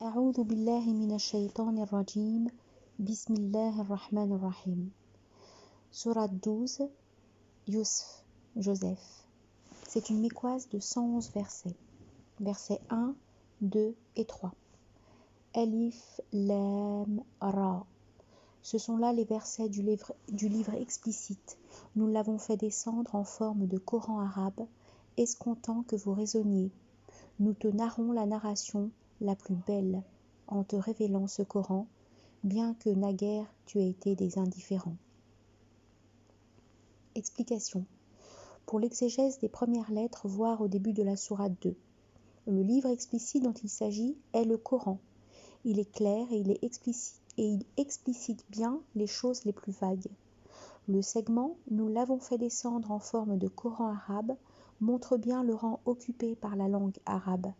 أعوذ بالله من الشيطان الرجيم بسم الله الرحمن الرحيم Sourate 12 Yusuf, Joseph. C'est une mécoise de 111 versets. Versets 1, 2 et 3. Alif, Lam, Ra. Ce sont là les versets du livre explicite. Nous l'avons fait descendre en forme de Coran arabe, escomptant que vous raisonniez. Nous te narrons la narration la plus belle en te révélant ce Coran, bien que naguère tu aies été des indifférents. Explication. Pour l'exégèse des premières lettres, voire au début de la sourate 2. Le livre explicite dont il s'agit est le Coran. Il est clair et il explicite bien les choses les plus vagues. Le segment « Nous l'avons fait descendre en forme de Coran arabe » montre bien le rang occupé par la langue arabe.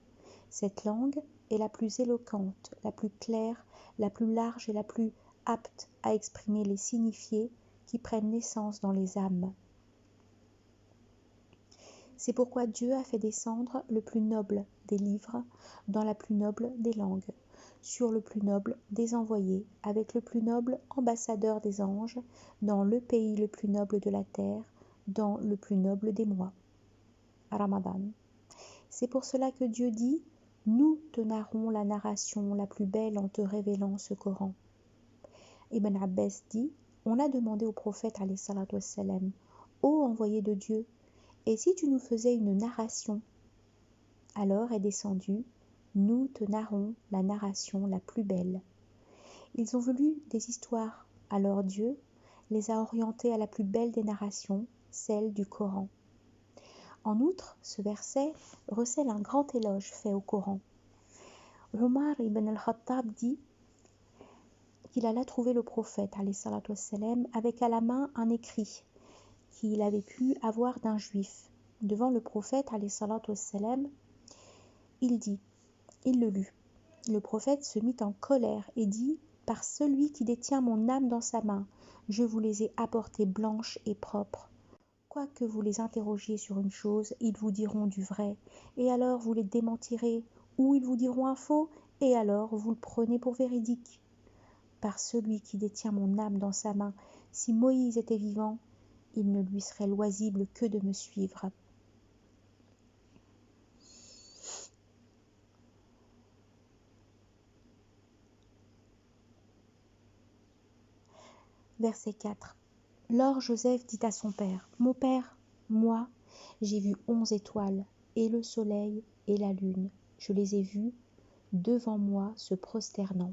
Cette langue est la plus éloquente, la plus claire, la plus large et la plus apte à exprimer les signifiés qui prennent naissance dans les âmes. C'est pourquoi Dieu a fait descendre le plus noble des livres dans la plus noble des langues, sur le plus noble des envoyés, avec le plus noble ambassadeur des anges, dans le pays le plus noble de la terre, dans le plus noble des mois. Ramadan. C'est pour cela que Dieu dit « Nous te narrons la narration la plus belle en te révélant ce Coran ». Ibn Abbas dit « On a demandé au prophète alayhi salatu wassalam, ô envoyé de Dieu, et si tu nous faisais une narration ?» Alors est descendu « Nous te narrons la narration la plus belle ». Ils ont voulu des histoires, alors Dieu les a orientés à la plus belle des narrations, celle du Coran. En outre, ce verset recèle un grand éloge fait au Coran. Omar ibn al-Khattab dit qu'il alla trouver le prophète alayhi salatu wassalam, avec à la main un écrit qu'il avait pu avoir d'un juif. Devant le prophète alayhi salatu wassalam, il le lut. Le prophète se mit en colère et dit « Par celui qui détient mon âme dans sa main, je vous les ai apportées blanches et propres. Quoique vous les interrogiez sur une chose, ils vous diront du vrai, et alors vous les démentirez, ou ils vous diront un faux, et alors vous le prenez pour véridique. Par celui qui détient mon âme dans sa main, si Moïse était vivant, il ne lui serait loisible que de me suivre. » Verset 4. Lors Joseph dit à son père, « Mon père, moi, j'ai vu 11 étoiles, et le soleil et la lune. Je les ai vus devant moi se prosternant. »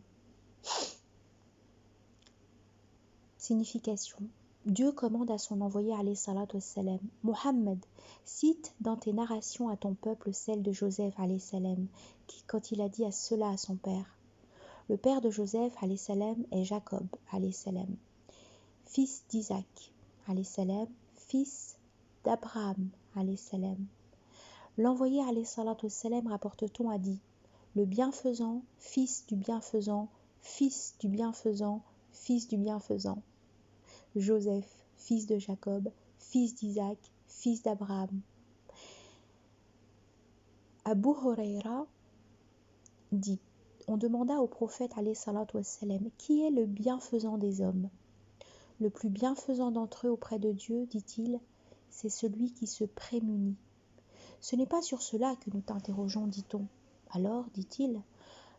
Signification. Dieu commande à son envoyé alayhi salatu wassalam, « Mohammed, cite dans tes narrations à ton peuple celle de Joseph alayhi salam, quand il a dit cela à son père. » Le père de Joseph alayhi salam est Jacob alayhi salam, fils d'Isaac alayhi salam, fils d'Abraham alayhi salam. L'envoyé alayhi salatu wassalam, rapporte-t-on, a dit « Le bienfaisant, fils du bienfaisant, fils du bienfaisant, fils du bienfaisant. » Joseph, fils de Jacob, fils d'Isaac, fils d'Abraham. Abu Huraira dit « On demanda au prophète alayhi salatu wassalam, qui est le bienfaisant des hommes ? Le plus bienfaisant d'entre eux auprès de Dieu, dit-il, c'est celui qui se prémunit. Ce n'est pas sur cela que nous t'interrogeons, dit-on. Alors, dit-il,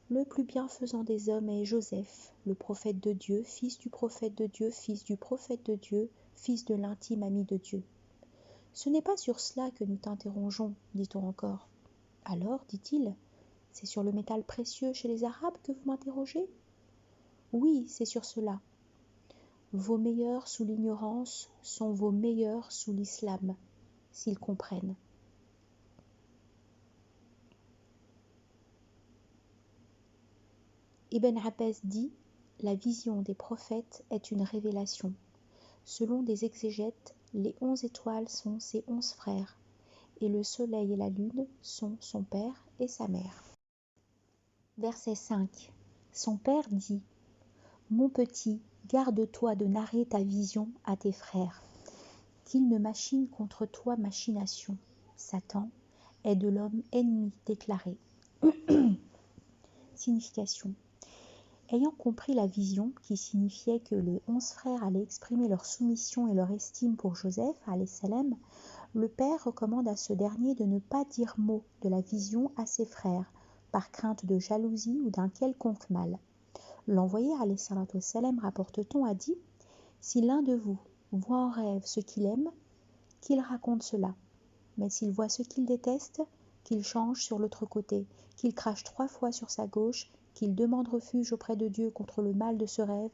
le plus bienfaisant des hommes est Joseph, le prophète de Dieu, fils du prophète de Dieu, fils du prophète de Dieu, fils de l'intime ami de Dieu. Ce n'est pas sur cela que nous t'interrogeons, dit-on encore. Alors, dit-il, c'est sur le métal précieux chez les Arabes que vous m'interrogez ? Oui, c'est sur cela. Vos meilleurs sous l'ignorance sont vos meilleurs sous l'islam, s'ils comprennent. Ibn Abbas dit « La vision des prophètes est une révélation. Selon des exégètes, les 11 étoiles sont ses 11 frères, et le soleil et la lune sont son père et sa mère. » Verset 5. Son père dit « Mon petit, garde-toi de narrer ta vision à tes frères, qu'il ne machine contre toi machination. Satan est de l'homme ennemi déclaré. » Signification. Ayant compris la vision qui signifiait que les 11 frères allaient exprimer leur soumission et leur estime pour Joseph, alayhi salam, le père recommande à ce dernier de ne pas dire mot de la vision à ses frères, par crainte de jalousie ou d'un quelconque mal. L'envoyé, alayhi salatu wassalam, rapporte-t-on, a dit « Si l'un de vous voit en rêve ce qu'il aime, qu'il raconte cela. Mais s'il voit ce qu'il déteste, qu'il change sur l'autre côté, qu'il crache 3 fois sur sa gauche, qu'il demande refuge auprès de Dieu contre le mal de ce rêve,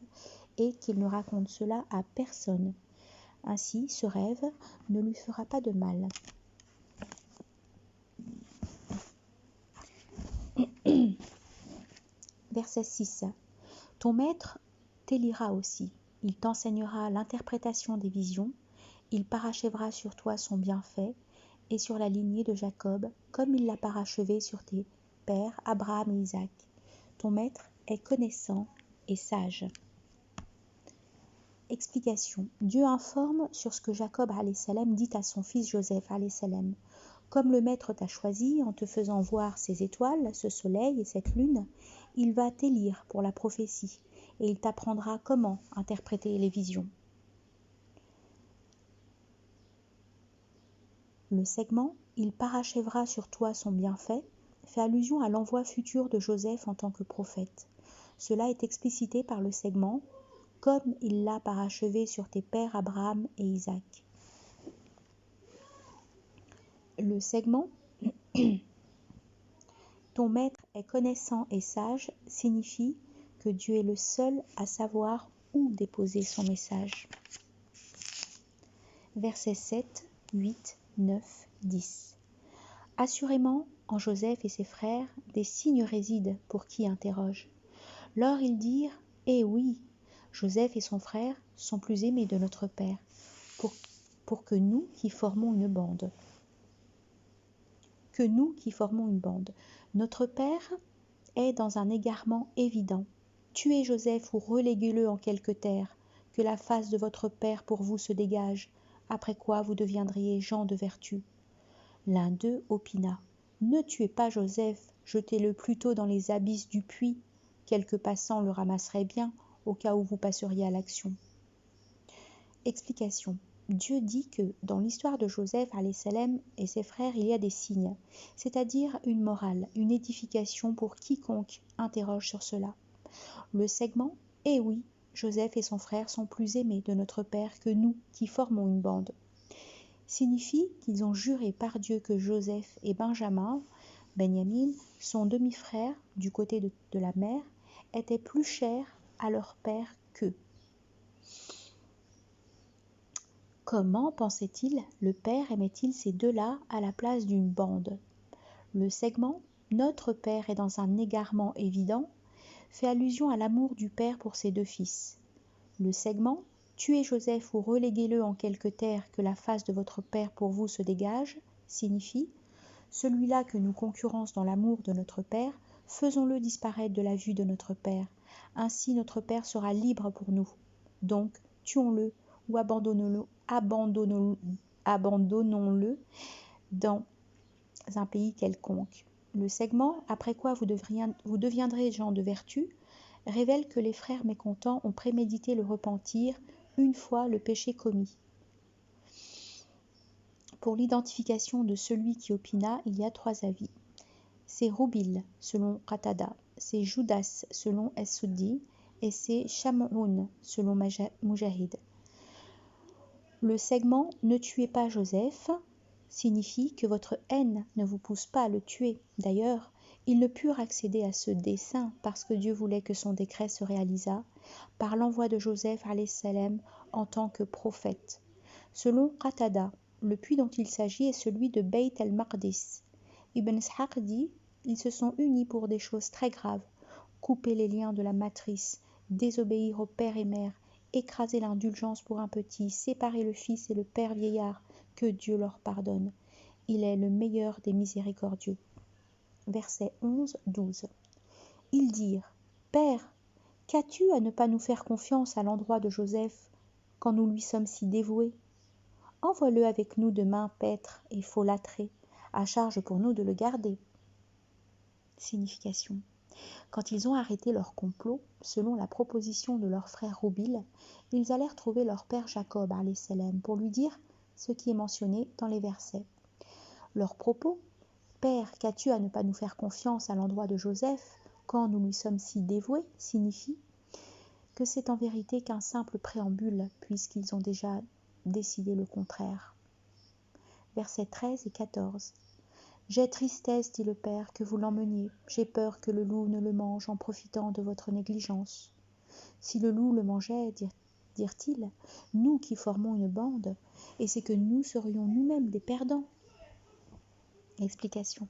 et qu'il ne raconte cela à personne. Ainsi, ce rêve ne lui fera pas de mal. » Verset 6. Ton maître t'élira aussi. Il t'enseignera l'interprétation des visions. Il parachèvera sur toi son bienfait et sur la lignée de Jacob, comme il l'a parachevé sur tes pères Abraham et Isaac. Ton maître est connaissant et sage. Explication. Dieu informe sur ce que Jacob alayhi salam dit à son fils Joseph alayhi salam. Comme le maître t'a choisi en te faisant voir ces étoiles, ce soleil et cette lune, il va t'élire pour la prophétie et il t'apprendra comment interpréter les visions. Le segment « Il parachèvera sur toi son bienfait » fait allusion à l'envoi futur de Joseph en tant que prophète. Cela est explicité par le segment « Comme il l'a parachevé sur tes pères Abraham et Isaac ». Le segment « Ton maître est connaissant et sage » signifie que Dieu est le seul à savoir où déposer son message. Versets 7, 8, 9, 10. Assurément, en Joseph et ses frères, des signes résident pour qui interroge. Lors ils dirent « Eh oui, Joseph et son frère sont plus aimés de notre Père, pour que nous qui formons une bande. » Que nous qui formons une bande. Notre Père est dans un égarement évident. Tuez Joseph ou reléguez-le en quelque terre, que la face de votre Père pour vous se dégage, après quoi vous deviendriez gens de vertu. L'un d'eux opina. Ne tuez pas Joseph, jetez-le plutôt dans les abysses du puits. Quelques passants le ramasseraient bien, au cas où vous passeriez à l'action. Explication. Dieu dit que dans l'histoire de Joseph alayhi salam et ses frères, il y a des signes, c'est-à-dire une morale, une édification pour quiconque interroge sur cela. Le segment « Eh oui, Joseph et son frère sont plus aimés de notre Père que nous qui formons une bande » signifie qu'ils ont juré par Dieu que Joseph et Benjamin, son demi-frère du côté de la mère, étaient plus chers à leur père qu'eux. Comment, pensait-il, le père aimait-il ces deux-là à la place d'une bande? Le segment « Notre père est dans un égarement évident » fait allusion à l'amour du père pour ses deux fils. Le segment « Tuez Joseph ou reléguez-le en quelque terre que la face de votre père pour vous se dégage » signifie « Celui-là que nous concurrence dans l'amour de notre père, faisons-le disparaître de la vue de notre père. Ainsi notre père sera libre pour nous. Donc, tuons-le ou abandonnons-le dans un pays quelconque. » Le segment « Après quoi vous deviendrez gens de vertu » révèle que les frères mécontents ont prémédité le repentir une fois le péché commis. Pour l'identification de celui qui opina, il y a 3 avis. C'est Roubil, selon Qatada, c'est Judas, selon Es-Suddi, et c'est Shamoun, selon Mujahid. Le segment « Ne tuez pas Joseph » signifie que votre haine ne vous pousse pas à le tuer. D'ailleurs, ils ne purent accéder à ce dessein parce que Dieu voulait que son décret se réalisât par l'envoi de Joseph alayhi salam en tant que prophète. Selon Qatada, le puits dont il s'agit est celui de Beit el-Maqdis. Ibn Ishaq dit « Ils se sont unis pour des choses très graves, couper les liens de la matrice, désobéir au père et mère, écraser l'indulgence pour un petit, séparer le fils et le père vieillard, que Dieu leur pardonne. Il est le meilleur des miséricordieux. » Versets 11-12. Ils dirent « Père, qu'as-tu à ne pas nous faire confiance à l'endroit de Joseph, quand nous lui sommes si dévoués? Envoie-le avec nous demain paître et folâtrer, à charge pour nous de le garder. » Signification. Quand ils ont arrêté leur complot, selon la proposition de leur frère Roubil, ils allèrent trouver leur père Jacob alayhi salam pour lui dire ce qui est mentionné dans les versets. Leur propos, « Père, qu'as-tu à ne pas nous faire confiance à l'endroit de Joseph quand nous lui sommes si dévoués ?» signifie que c'est en vérité qu'un simple préambule, puisqu'ils ont déjà décidé le contraire. Versets 13 et 14. J'ai tristesse, dit le père, que vous l'emmeniez. J'ai peur que le loup ne le mange en profitant de votre négligence. Si le loup le mangeait, dirent-ils, nous qui formons une bande, et c'est que nous serions nous-mêmes des perdants. Explication.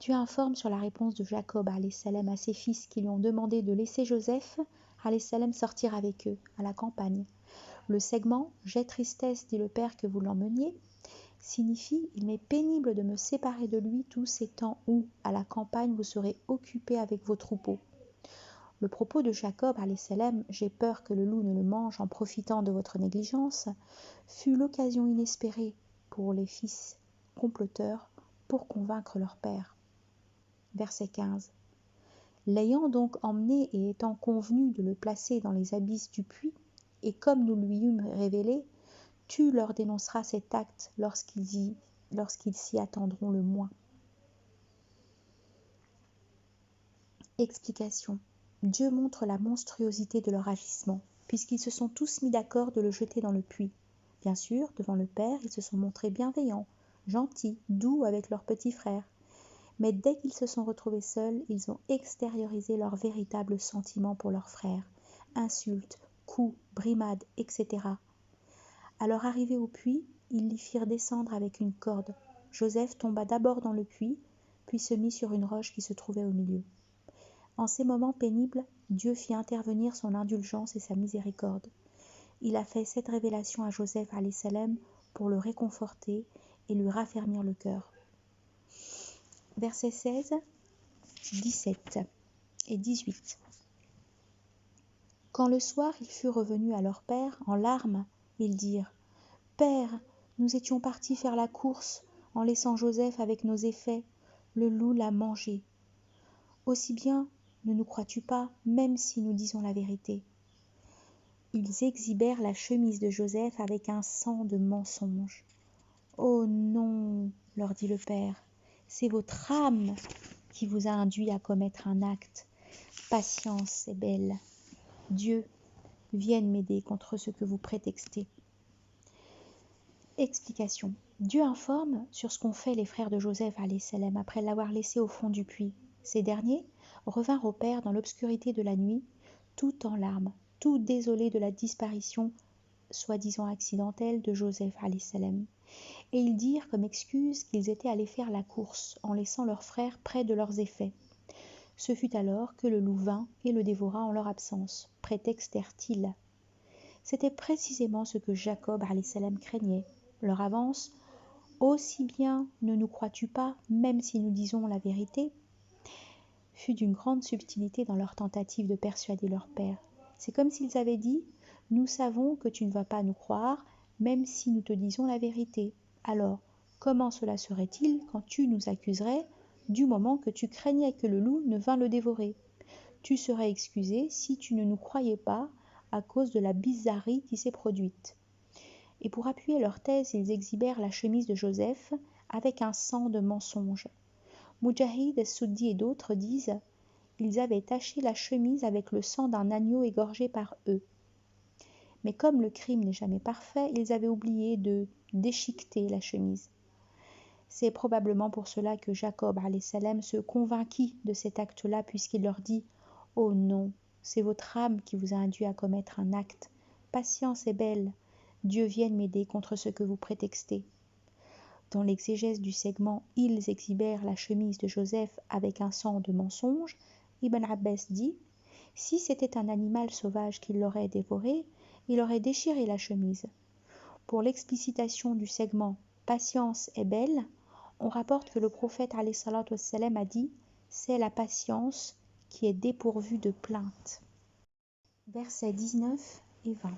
Dieu informe sur la réponse de Jacob alayhi salam à ses fils qui lui ont demandé de laisser Joseph alayhi salam sortir avec eux à la campagne. Le segment « J'ai tristesse, dit le père, que vous l'emmeniez » signifie « Il m'est pénible de me séparer de lui tous ces temps où, à la campagne, vous serez occupés avec vos troupeaux. » Le propos de Jacob alayhi salam « J'ai peur que le loup ne le mange en profitant de votre négligence » fut l'occasion inespérée pour les fils comploteurs pour convaincre leur père. Verset 15. L'ayant donc emmené et étant convenu de le placer dans les abysses du puits, et comme nous lui eûmes révélé, tu leur dénonceras cet acte lorsqu'ils s'y attendront le moins. Explication. Dieu montre la monstruosité de leur agissement, puisqu'ils se sont tous mis d'accord de le jeter dans le puits. Bien sûr, devant le Père, ils se sont montrés bienveillants, gentils, doux avec leur petit frère. Mais dès qu'ils se sont retrouvés seuls, ils ont extériorisé leurs véritables sentiments pour leur frère. Insultes, coups, brimades, etc. À leur arrivée au puits, ils l'y firent descendre avec une corde. Joseph tomba d'abord dans le puits, puis se mit sur une roche qui se trouvait au milieu. En ces moments pénibles, Dieu fit intervenir son indulgence et sa miséricorde. Il a fait cette révélation à Joseph alayhi salam pour le réconforter et lui raffermir le cœur. Versets 16, 17 et 18. Quand le soir ils furent revenus à leur père, en larmes, ils dirent « Père, nous étions partis faire la course en laissant Joseph avec nos effets. Le loup l'a mangé. Aussi bien, ne nous crois-tu pas, même si nous disons la vérité ?» Ils exhibèrent la chemise de Joseph avec un sang de mensonge. « Oh non, leur dit le père, c'est votre âme qui vous a induit à commettre un acte. Patience est belle. Dieu, vienne m'aider contre ce que vous prétextez. » Explication. Dieu informe sur ce qu'ont fait les frères de Joseph alayhi salam après l'avoir laissé au fond du puits. Ces derniers revinrent au père dans l'obscurité de la nuit, tout en larmes, tout désolés de la disparition soi-disant accidentelle de Joseph alayhi salam. Et ils dirent comme excuse qu'ils étaient allés faire la course en laissant leurs frères près de leurs effets. Ce fut alors que le loup vint et le dévora en leur absence, prétextèrent-ils. C'était précisément ce que Jacob alayhi salam craignait. Leur avance « Aussi bien ne nous crois-tu pas, même si nous disons la vérité ?» fut d'une grande subtilité dans leur tentative de persuader leur père. C'est comme s'ils avaient dit « Nous savons que tu ne vas pas nous croire, même si nous te disons la vérité. Alors, comment cela serait-il quand tu nous accuserais du moment que tu craignais que le loup ne vînt le dévorer? Tu serais excusé si tu ne nous croyais pas à cause de la bizarrerie qui s'est produite. » Et pour appuyer leur thèse, ils exhibèrent la chemise de Joseph avec un sang de mensonge. Mujahid, Soudi et d'autres disent « Ils avaient taché la chemise avec le sang d'un agneau égorgé par eux. » Mais comme le crime n'est jamais parfait, ils avaient oublié de déchiqueter la chemise. C'est probablement pour cela que Jacob alayhi salam se convainquit de cet acte-là, puisqu'il leur dit « Oh non, c'est votre âme qui vous a induit à commettre un acte. Patience est belle. Dieu vienne m'aider contre ce que vous prétextez. » Dans l'exégèse du segment « Ils exhibèrent la chemise de Joseph avec un sang de mensonge », Ibn Abbas dit « Si c'était un animal sauvage qui l'aurait dévoré, il aurait déchiré la chemise. » Pour l'explicitation du segment « Patience est belle », on rapporte que le prophète alayhi salatu wassalam a dit « C'est la patience qui est dépourvue de plainte. » Versets 19 et 20.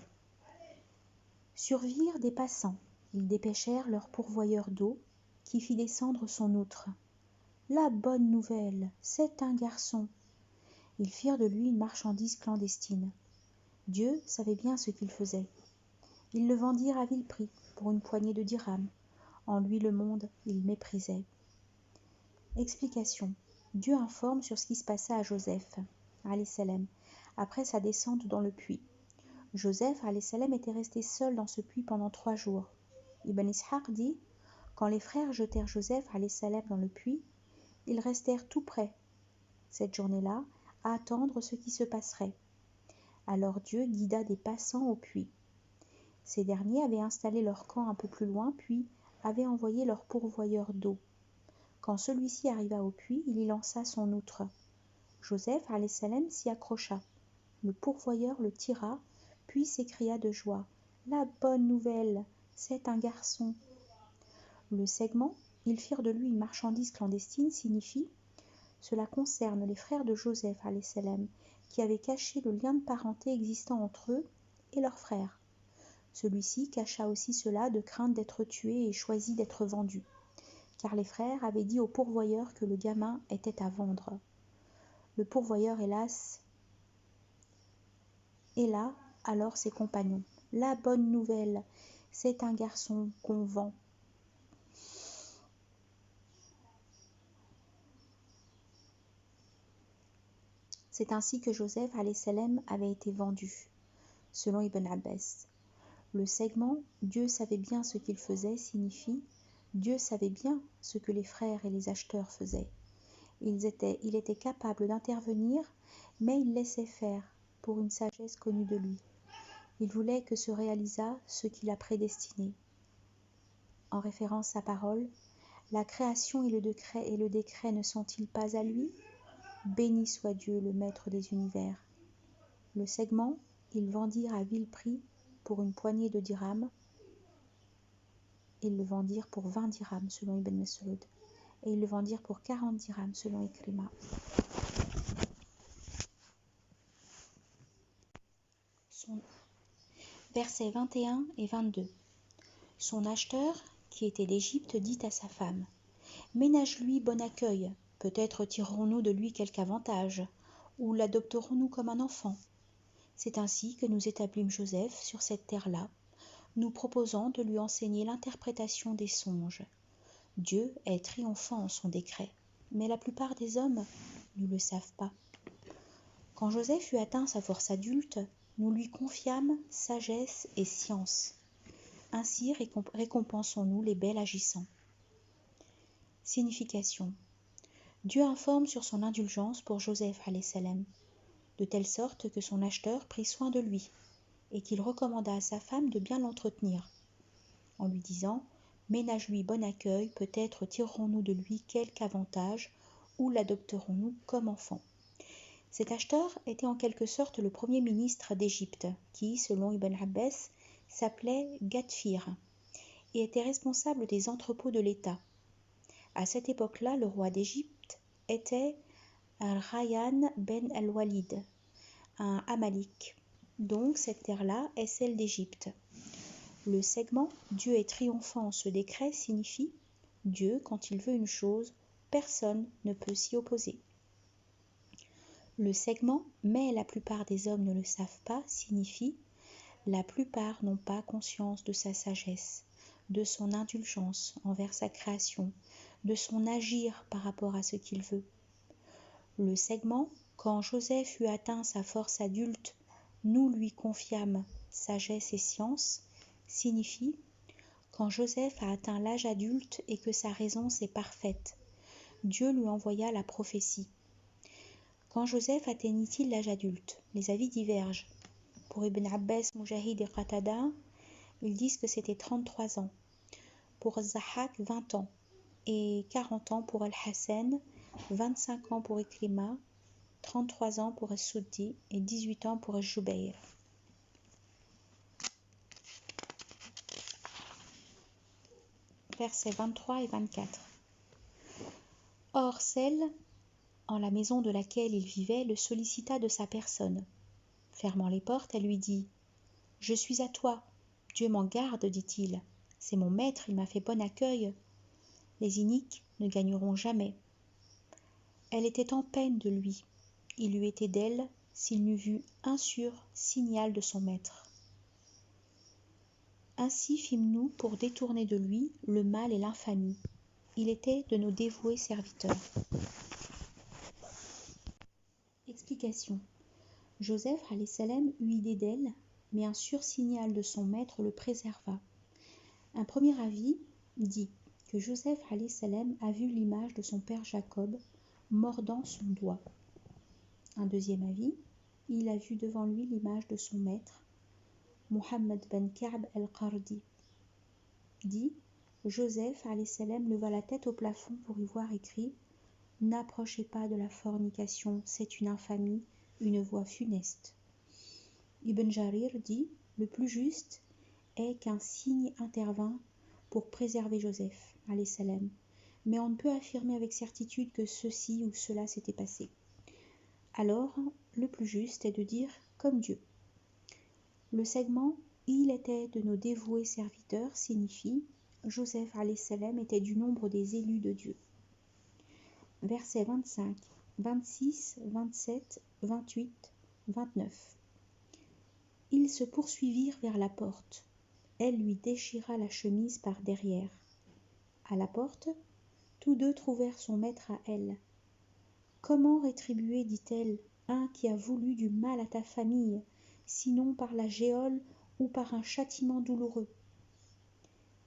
Survirent des passants. Ils dépêchèrent leur pourvoyeur d'eau, qui fit descendre son outre. « La bonne nouvelle, c'est un garçon. Ils firent de lui une marchandise clandestine. Dieu savait bien ce qu'il faisait. Ils le vendirent à vil prix, pour une poignée de dirhams. En lui le monde, il méprisait. Explication. Dieu informe sur ce qui se passait à Joseph, alayhi salam, après sa descente dans le puits. Joseph, alayhi salam, était resté seul dans ce puits pendant 3 jours. Ibn Ishaq dit, quand les frères jetèrent Joseph, alayhi salam, dans le puits, ils restèrent tout près, cette journée-là, à attendre ce qui se passerait. Alors Dieu guida des passants au puits. Ces derniers avaient installé leur camp un peu plus loin, puis avaient envoyé leur pourvoyeur d'eau. Quand celui-ci arriva au puits, il y lança son outre. Joseph, alayhi salam, s'y accrocha. Le pourvoyeur le tira, puis s'écria de joie. « La bonne nouvelle, c'est un garçon !» Le segment « Ils firent de lui une marchandise clandestine » signifie « Cela concerne les frères de Joseph, alayhi salam, qui avaient caché le lien de parenté existant entre eux et leurs frères. Celui-ci cacha aussi cela de crainte d'être tué et choisit d'être vendu, car les frères avaient dit au pourvoyeur que le gamin était à vendre. Le pourvoyeur, hélas, et là, alors ses compagnons. La bonne nouvelle, c'est un garçon qu'on vend. C'est ainsi que Joseph, alayhi salam, avait été vendu, selon Ibn Abbas. Le segment « Dieu savait bien ce qu'il faisait » signifie « Dieu savait bien ce que les frères et les acheteurs faisaient. Il était capable d'intervenir, mais il laissait faire pour une sagesse connue de lui. Il voulait que se réalisât ce qu'il a prédestiné. » En référence à parole, la création et le décret ne sont-ils pas à lui? Béni soit Dieu, le maître des univers. Le segment, ils vendirent à vil prix pour une poignée de dirhams. Ils le vendirent pour 20 dirhams selon Ibn Mas'ud. Et ils le vendirent pour 40 dirhams selon Ikrima. Versets 21 et 22. Son acheteur, qui était d'Égypte, dit à sa femme, « Ménage-lui bon accueil, peut-être tirerons-nous de lui quelque avantage, ou l'adopterons-nous comme un enfant. » C'est ainsi que nous établîmes Joseph sur cette terre-là, nous proposant de lui enseigner l'interprétation des songes. Dieu est triomphant en son décret, mais la plupart des hommes ne le savent pas. Quand Joseph eut atteint sa force adulte, nous lui confiâmes sagesse et science. Ainsi récompensons-nous les bels agissants. Signification. Dieu informe sur son indulgence pour Joseph, alayhi salam, de telle sorte que son acheteur prit soin de lui, et qu'il recommanda à sa femme de bien l'entretenir, en lui disant « Ménage-lui bon accueil, peut-être tirerons-nous de lui quelque avantage, ou l'adopterons-nous comme enfant. » Cet acheteur était en quelque sorte le premier ministre d'Égypte, qui, selon Ibn Abbas, s'appelait Ghafir, et était responsable des entrepôts de l'État. À cette époque-là, le roi d'Égypte était Al-Rayyan ben al-Walid, un Amalik. Donc cette terre-là est celle d'Égypte. Le segment « Dieu est triomphant en ce décret » signifie « Dieu, quand il veut une chose, personne ne peut s'y opposer. » Le segment « Mais la plupart des hommes ne le savent pas » signifie « La plupart n'ont pas conscience de sa sagesse, de son indulgence envers sa création, de son agir par rapport à ce qu'il veut. » Le segment « Quand Joseph eut atteint sa force adulte, nous lui confiâmes sagesse et science » signifie « Quand Joseph a atteint l'âge adulte et que sa raison s'est parfaite, Dieu lui envoya la prophétie. » Quand Joseph atteignit-il l'âge adulte? Les avis divergent. Pour Ibn Abbas, Mujahid et Qatada, ils disent que c'était 33 ans. Pour Zahak, 20 ans. Et 40 ans pour Al-Hassan, 25 ans pour Ikrima, 33 ans pour As-Suddi et 18 ans pour Al-Jubayr. Versets 23 et 24. Or, celle en la maison de laquelle il vivait le sollicita de sa personne. Fermant les portes, elle lui dit « Je suis à toi. Dieu m'en garde, dit-il. C'est mon maître, il m'a fait bon accueil. Les iniques ne gagneront jamais. » Elle était en peine de lui. Il eût été d'elle s'il n'eût vu un sûr signal de son maître. Ainsi fîmes-nous pour détourner de lui le mal et l'infamie. Il était de nos dévoués serviteurs. Explication. Joseph alayhi salam eut idée d'elle, mais un sursignal de son maître le préserva. Un premier avis dit que Joseph alayhi salam a vu l'image de son père Jacob mordant son doigt. Un deuxième avis, il a vu devant lui l'image de son maître, Muhammad ben Ka'b al-Qardi. Dit, Joseph alayhi salam leva la tête au plafond pour y voir écrit « N'approchez pas de la fornication, c'est une infamie, une voie funeste. » Ibn Jarir dit « Le plus juste est qu'un signe intervint pour préserver Joseph alayhi salam, mais on ne peut affirmer avec certitude que ceci ou cela s'était passé. Alors, le plus juste est de dire comme Dieu. » Le segment « Il était de nos dévoués serviteurs » signifie « Joseph alayhi salam était du nombre des élus de Dieu ». Versets 25, 26, 27, 28, 29. Ils se poursuivirent vers la porte. Elle lui déchira la chemise par derrière. À la porte, tous deux trouvèrent son maître à elle. « Comment rétribuer, dit-elle, un qui a voulu du mal à ta famille, sinon par la géole ou par un châtiment douloureux ?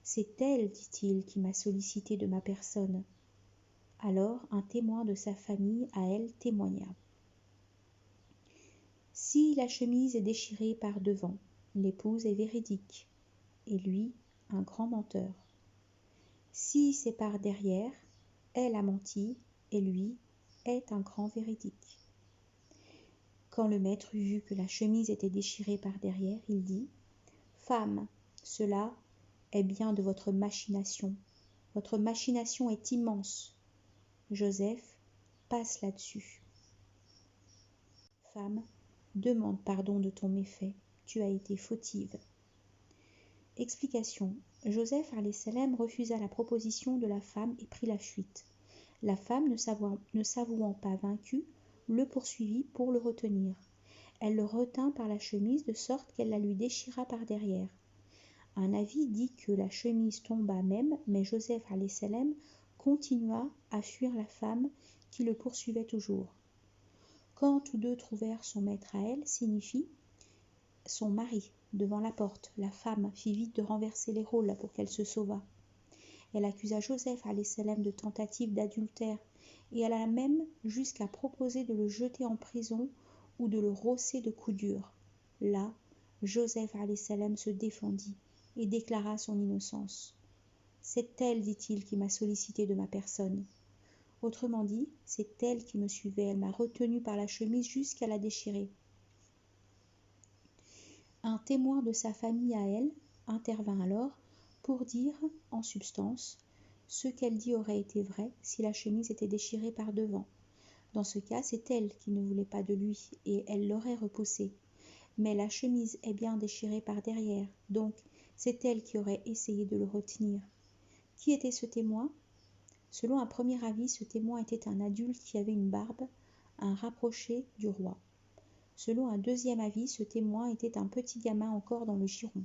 C'est elle, dit-il, qui m'a sollicité de ma personne. » Alors un témoin de sa famille à elle témoigna. Si la chemise est déchirée par devant, l'épouse est véridique, et lui, un grand menteur. Si c'est par derrière, elle a menti, et lui est un grand véridique. Quand le maître eut vu que la chemise était déchirée par derrière, il dit « Femme, cela est bien de votre machination. Votre machination est immense. Joseph, passe là-dessus. Femme, demande pardon de ton méfait. Tu as été fautive. » Explication. Joseph alayhi salam refusa la proposition de la femme et prit la fuite. La femme, ne s'avouant pas vaincue, le poursuivit pour le retenir. Elle le retint par la chemise de sorte qu'elle la lui déchira par derrière. Un avis dit que la chemise tomba même, mais Joseph alayhi salam continua à fuir la femme qui le poursuivait toujours. Quand tous deux trouvèrent son maître à elle, signifie son mari devant la porte. La femme fit vite de renverser les rôles pour qu'elle se sauvât. Elle accusa Joseph alayhi salam de tentative d'adultère et alla même jusqu'à proposer de le jeter en prison ou de le rosser de coups durs. Là, Joseph alayhi salam se défendit et déclara son innocence. « C'est elle, dit-il, qui m'a sollicité de ma personne. » Autrement dit, c'est elle qui me suivait, elle m'a retenu par la chemise jusqu'à la déchirer. Un témoin de sa famille à elle intervint alors pour dire, en substance, ce qu'elle dit aurait été vrai si la chemise était déchirée par devant. Dans ce cas, c'est elle qui ne voulait pas de lui et elle l'aurait repoussé. Mais la chemise est bien déchirée par derrière, donc c'est elle qui aurait essayé de le retenir. Qui était ce témoin ? Selon un premier avis, ce témoin était un adulte qui avait une barbe, un rapproché du roi. Selon un deuxième avis, ce témoin était un petit gamin encore dans le giron.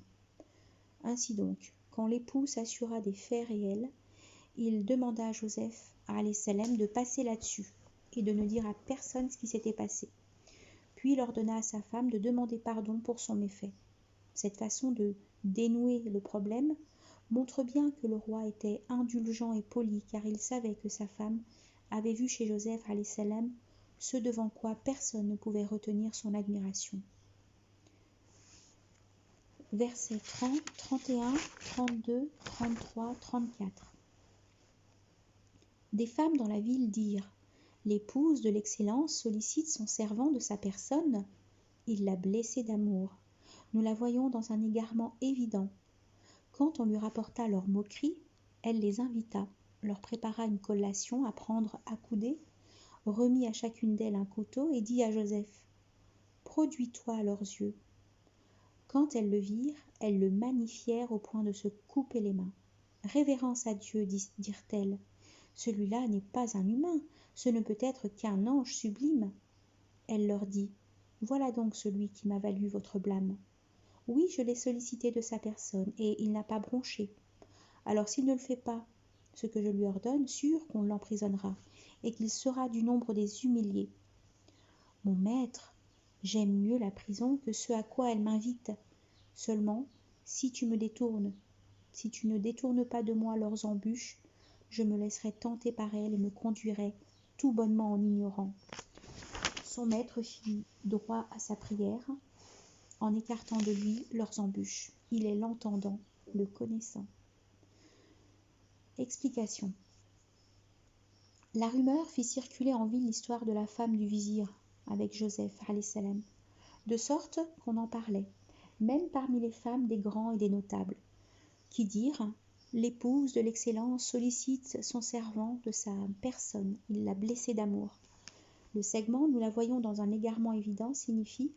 Ainsi donc, quand l'époux s'assura des faits réels, il demanda à Joseph alayhi salam de passer là-dessus et de ne dire à personne ce qui s'était passé. Puis il ordonna à sa femme de demander pardon pour son méfait. Cette façon de dénouer le problème montre bien que le roi était indulgent et poli car il savait que sa femme avait vu chez Joseph alayhi salam ce devant quoi personne ne pouvait retenir son admiration. Versets 30, 31, 32, 33, 34. Des femmes dans la ville dirent « L'épouse de l'excellence sollicite son servant de sa personne. Il l'a blessée d'amour. Nous la voyons dans un égarement évident. » Quand on lui rapporta leurs moqueries, elle les invita, leur prépara une collation à prendre accoudée, remit à chacune d'elles un couteau et dit à Joseph « Produis-toi à leurs yeux. » Quand elles le virent, elles le magnifièrent au point de se couper les mains. « Révérence à Dieu, dirent-elles. Celui-là n'est pas un humain, ce ne peut être qu'un ange sublime. » Elle leur dit: Voilà donc celui qui m'a valu votre blâme. Oui, je l'ai sollicité de sa personne, et il n'a pas bronché. Alors s'il ne le fait pas, ce que je lui ordonne, sûr qu'on l'emprisonnera, et qu'il sera du nombre des humiliés. Mon maître, j'aime mieux la prison que ce à quoi elle m'invite. Seulement, si tu ne détournes pas de moi leurs embûches, je me laisserai tenter par elles et me conduirai tout bonnement en ignorant. Son maître fit droit à sa prière, en écartant de lui leurs embûches. Il est l'entendant, le connaissant. Explication. La rumeur fit circuler en ville l'histoire de la femme du vizir avec Joseph, salam, de sorte qu'on en parlait, même parmi les femmes des grands et des notables, qui dirent: l'épouse de l'excellence sollicite son servant de sa personne, il l'a blessé d'amour. Le segment, nous la voyons dans un égarement évident, signifie: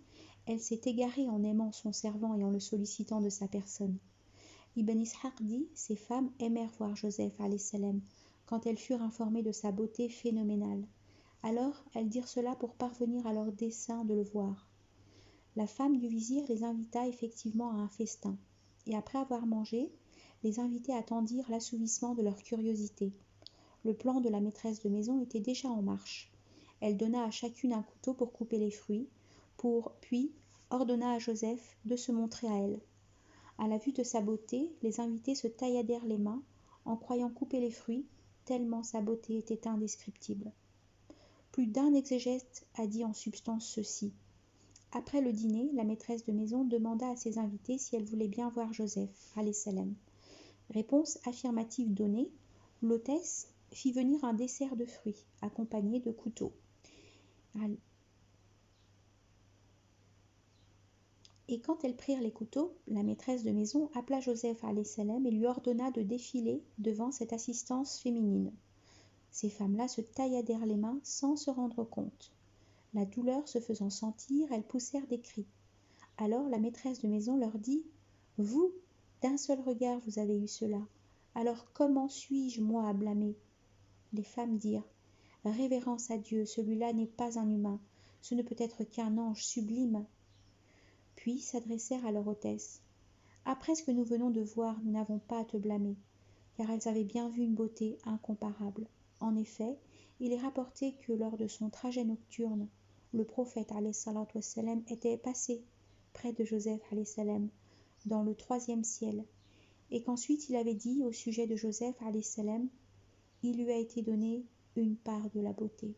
elle s'est égarée en aimant son servant et en le sollicitant de sa personne. Ibn Ishaq dit: ces femmes aimèrent voir Joseph salam quand elles furent informées de sa beauté phénoménale. Alors elles dirent cela pour parvenir à leur dessein de le voir. La femme du vizir les invita effectivement à un festin, et après avoir mangé, les invités attendirent l'assouvissement de leur curiosité. Le plan de la maîtresse de maison était déjà en marche. Elle donna à chacune un couteau pour couper les fruits, puis ordonna à Joseph de se montrer à elle. À la vue de sa beauté, les invités se tailladèrent les mains, en croyant couper les fruits, tellement sa beauté était indescriptible. Plus d'un exégète a dit en substance ceci. Après le dîner, la maîtresse de maison demanda à ses invités si elle voulait bien voir Joseph, salam. Réponse affirmative donnée, l'hôtesse fit venir un dessert de fruits, accompagné de couteaux. Et quand elles prirent les couteaux, la maîtresse de maison appela Joseph salam et lui ordonna de défiler devant cette assistance féminine. Ces femmes-là se tailladèrent les mains sans se rendre compte. La douleur se faisant sentir, elles poussèrent des cris. Alors la maîtresse de maison leur dit: Vous, d'un seul regard vous avez eu cela. Alors comment suis-je, moi, à blâmer? Les femmes dirent: Révérence à Dieu, celui-là n'est pas un humain, ce ne peut être qu'un ange sublime. Puis s'adressèrent à leur hôtesse. Après ce que nous venons de voir, nous n'avons pas à te blâmer, car elles avaient bien vu une beauté incomparable. En effet, il est rapporté que lors de son trajet nocturne, le prophète wassalam, était passé près de Joseph salam, dans le 3e ciel, et qu'ensuite il avait dit au sujet de Joseph salam, il lui a été donné une part de la beauté.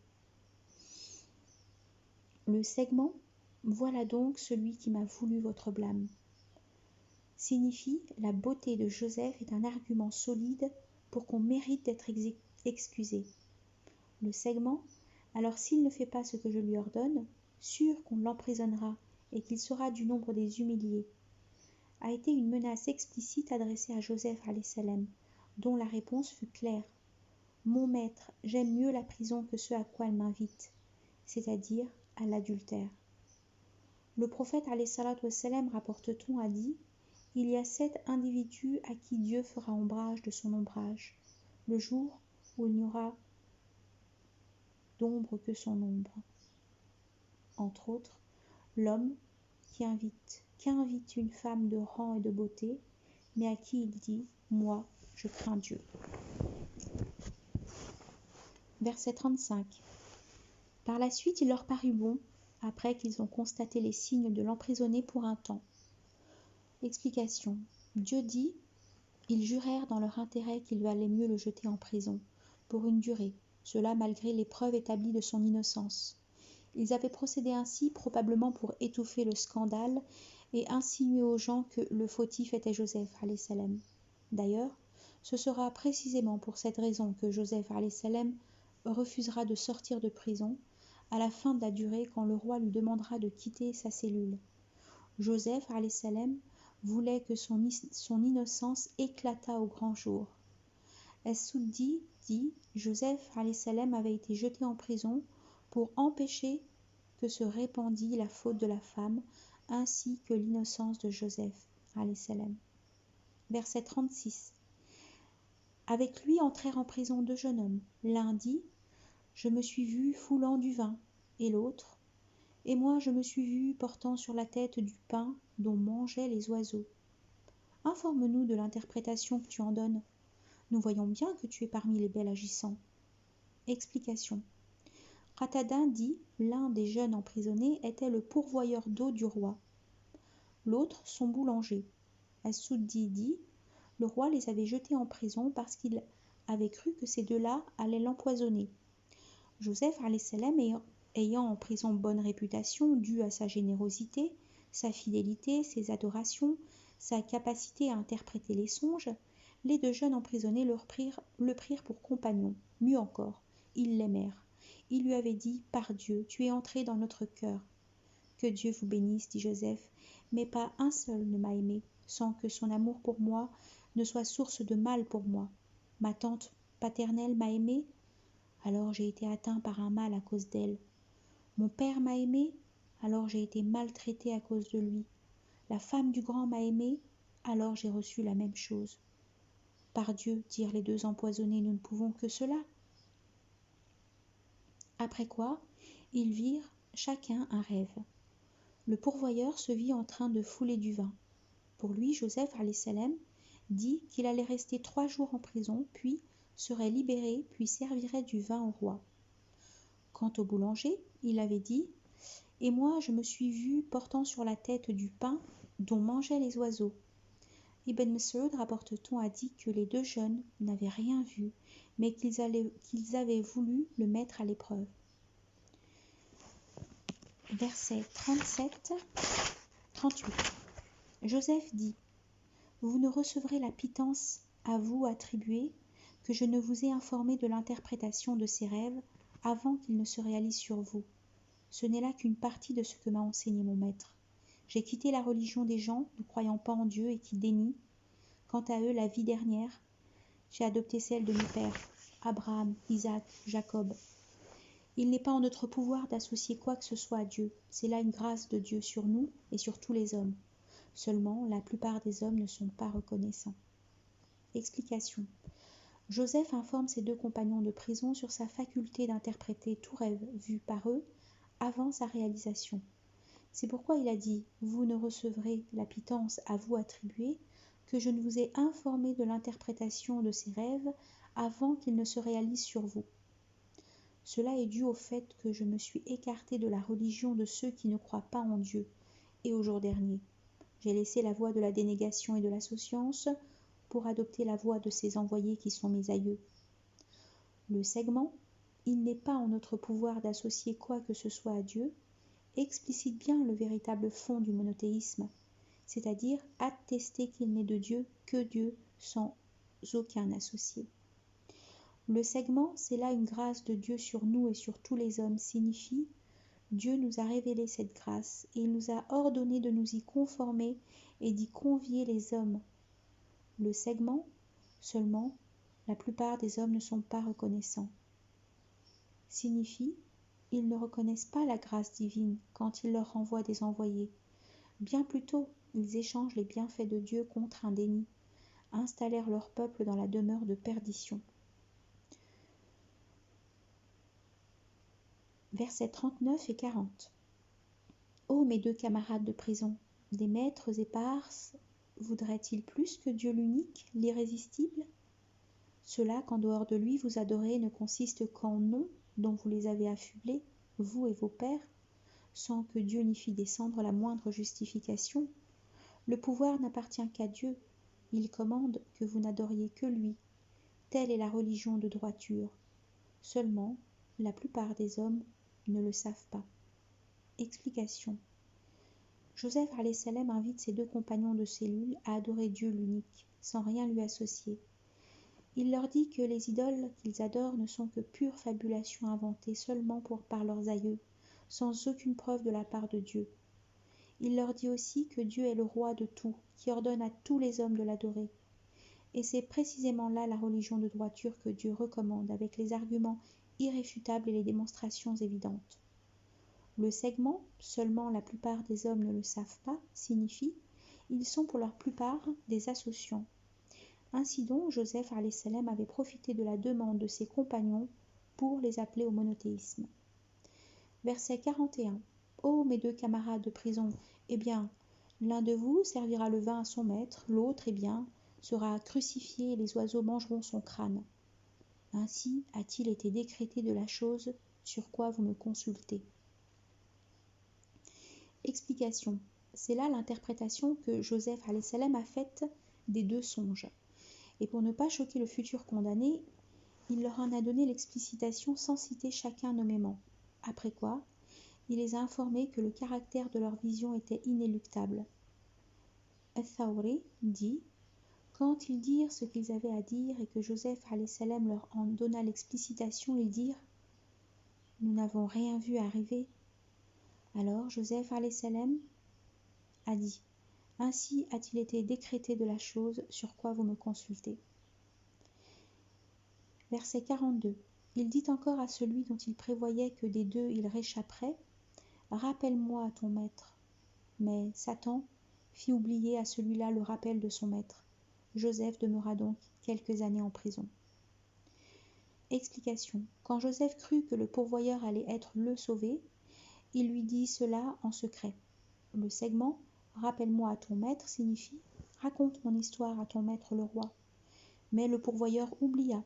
Le segment « Voilà donc celui qui m'a voulu votre blâme » signifie la beauté de Joseph est un argument solide pour qu'on mérite d'être excusé. Le segment « Alors s'il ne fait pas ce que je lui ordonne, sûr qu'on l'emprisonnera et qu'il sera du nombre des humiliés » a été une menace explicite adressée à Joseph salam, dont la réponse fut claire. Mon maître, j'aime mieux la prison que ce à quoi elle m'invite, c'est-à-dire à l'adultère. Le prophète wassalam, rapporte-t-on, a dit: il y a 7 individus à qui Dieu fera ombrage de son ombrage, le jour où il n'y aura d'ombre que son ombre. Entre autres, l'homme qui invite une femme de rang et de beauté, mais à qui il dit: moi, je crains Dieu. Verset 35. Par la suite, il leur parut bon, après qu'ils ont constaté les signes, de l'emprisonner pour un temps. Explication. Dieu dit: ils jurèrent dans leur intérêt qu'il valait mieux le jeter en prison, pour une durée, cela malgré les preuves établies de son innocence. Ils avaient procédé ainsi probablement pour étouffer le scandale et insinuer aux gens que le fautif était Joseph salam. D'ailleurs, ce sera précisément pour cette raison que Joseph salam refusera de sortir de prison à la fin de la durée quand le roi lui demandera de quitter sa cellule. Joseph salam voulait que son innocence éclatât au grand jour. Es-Soudi dit: Joseph salam avait été jeté en prison pour empêcher que se répandît la faute de la femme ainsi que l'innocence de Joseph salam. Verset 36. Avec lui entrèrent en prison 2 jeunes hommes. L'un dit: je me suis vu foulant du vin, et l'autre: Et moi je me suis vu portant sur la tête du pain dont mangeaient les oiseaux. Informe-nous de l'interprétation que tu en donnes. Nous voyons bien que tu es parmi les bels agissants. Explication. Qatadin dit, l'un des jeunes emprisonnés était le pourvoyeur d'eau du roi. L'autre, son boulanger. As-Suddi dit, le roi les avait jetés en prison parce qu'il avait cru que ces deux-là allaient l'empoisonner. Joseph salam ayant en prison bonne réputation due à sa générosité, sa fidélité, ses adorations, sa capacité à interpréter les songes, les deux jeunes emprisonnés le prirent pour compagnon. Mieux encore, ils l'aimèrent. Ils lui avaient dit, par Dieu, tu es entré dans notre cœur. Que Dieu vous bénisse, dit Joseph, mais pas un seul ne m'a aimé, sans que son amour pour moi ne soit source de mal pour moi. Ma tante paternelle m'a aimé, alors j'ai été atteint par un mal à cause d'elle. Mon père m'a aimé, alors j'ai été maltraité à cause de lui. La femme du grand m'a aimé, alors j'ai reçu la même chose. Par Dieu, dirent les deux empoisonnés, nous ne pouvons que cela. Après quoi, ils virent chacun un rêve. Le pourvoyeur se vit en train de fouler du vin. Pour lui, Joseph salam dit qu'il allait rester 3 jours en prison, puis serait libéré, puis servirait du vin au roi. Quant au boulanger, il avait dit « Et moi je me suis vu portant sur la tête du pain dont mangeaient les oiseaux. » Ibn Mas'ud rapporte-t-on a dit que les deux jeunes n'avaient rien vu, mais qu'ils avaient voulu le mettre à l'épreuve. Versets 37-38. Joseph dit « Vous ne recevrez la pitance à vous attribuée que je ne vous ai informé de l'interprétation de ces rêves avant qu'ils ne se réalisent sur vous. Ce n'est là qu'une partie de ce que m'a enseigné mon maître. J'ai quitté la religion des gens ne croyant pas en Dieu et qui dénient, quant à eux, la vie dernière. J'ai adopté celle de mes pères, Abraham, Isaac, Jacob. Il n'est pas en notre pouvoir d'associer quoi que ce soit à Dieu. C'est là une grâce de Dieu sur nous et sur tous les hommes. Seulement, la plupart des hommes ne sont pas reconnaissants. Explication. Joseph informe ses deux compagnons de prison sur sa faculté d'interpréter tout rêve vu par eux avant sa réalisation. C'est pourquoi il a dit « Vous ne recevrez la pitance à vous attribuée que je ne vous ai informé de l'interprétation de ces rêves avant qu'ils ne se réalisent sur vous. Cela est dû au fait que je me suis écarté de la religion de ceux qui ne croient pas en Dieu, et au jour dernier. J'ai laissé la voie de la dénégation et de l'insouciance pour adopter la voie de ces envoyés qui sont mes aïeux. Le segment « Il n'est pas en notre pouvoir d'associer quoi que ce soit à Dieu » explicite bien le véritable fond du monothéisme, c'est-à-dire attester qu'il n'est de Dieu que Dieu sans aucun associé. Le segment « C'est là une grâce de Dieu sur nous et sur tous les hommes » signifie « Dieu nous a révélé cette grâce et il nous a ordonné de nous y conformer et d'y convier les hommes. » Le segment « Seulement, la plupart des hommes ne sont pas reconnaissants » signifie ils ne reconnaissent pas la grâce divine quand il leur renvoie des envoyés. Bien plutôt, ils échangent les bienfaits de Dieu contre un déni, installèrent leur peuple dans la demeure de perdition. Versets 39 et 40. Ô mes deux camarades de prison, des maîtres épars voudraient-ils plus que Dieu l'unique, l'irrésistible? Cela qu'en dehors de lui vous adorez ne consiste qu'en noms dont vous les avez affublés, vous et vos pères, sans que Dieu n'y fît descendre la moindre justification. Le pouvoir n'appartient qu'à Dieu, il commande que vous n'adoriez que lui. Telle est la religion de droiture. Seulement, la plupart des hommes ne le savent pas. Explication. Joseph salam invite ses deux compagnons de cellule à adorer Dieu l'unique, sans rien lui associer. Il leur dit que les idoles qu'ils adorent ne sont que pure fabulation inventée seulement par leurs aïeux, sans aucune preuve de la part de Dieu. Il leur dit aussi que Dieu est le roi de tout, qui ordonne à tous les hommes de l'adorer. Et c'est précisément là la religion de droiture que Dieu recommande, avec les arguments irréfutables et les démonstrations évidentes. Le segment « Seulement la plupart des hommes ne le savent pas » signifie « Ils sont pour leur plupart des associants ». Ainsi donc, Joseph salam avait profité de la demande de ses compagnons pour les appeler au monothéisme. Verset 41. Ô mes deux camarades de prison, eh bien, l'un de vous servira le vin à son maître, l'autre, eh bien, sera crucifié et les oiseaux mangeront son crâne. Ainsi a-t-il été décrété de la chose sur quoi vous me consultez. Explication. C'est là l'interprétation que Joseph a faite des deux songes. Et pour ne pas choquer le futur condamné, il leur en a donné l'explicitation sans citer chacun nommément. Après quoi, il les a informés que le caractère de leur vision était inéluctable. Al-Thawri dit « Quand ils dirent ce qu'ils avaient à dire et que Joseph leur en donna l'explicitation, ils dirent « Nous n'avons rien vu arriver. » Alors Joseph a dit « Ainsi a-t-il été décrété de la chose sur quoi vous me consultez. » Verset 42. Il dit encore à celui dont il prévoyait que des deux il réchapperait « Rappelle-moi à ton maître. » Mais Satan fit oublier à celui-là le rappel de son maître. Joseph demeura donc quelques années en prison. Explication. Quand Joseph crut que le pourvoyeur allait être le sauvé, il lui dit cela en secret. Le segment « Rappelle-moi à ton maître » signifie « Raconte mon histoire à ton maître le roi ». Mais le pourvoyeur oublia.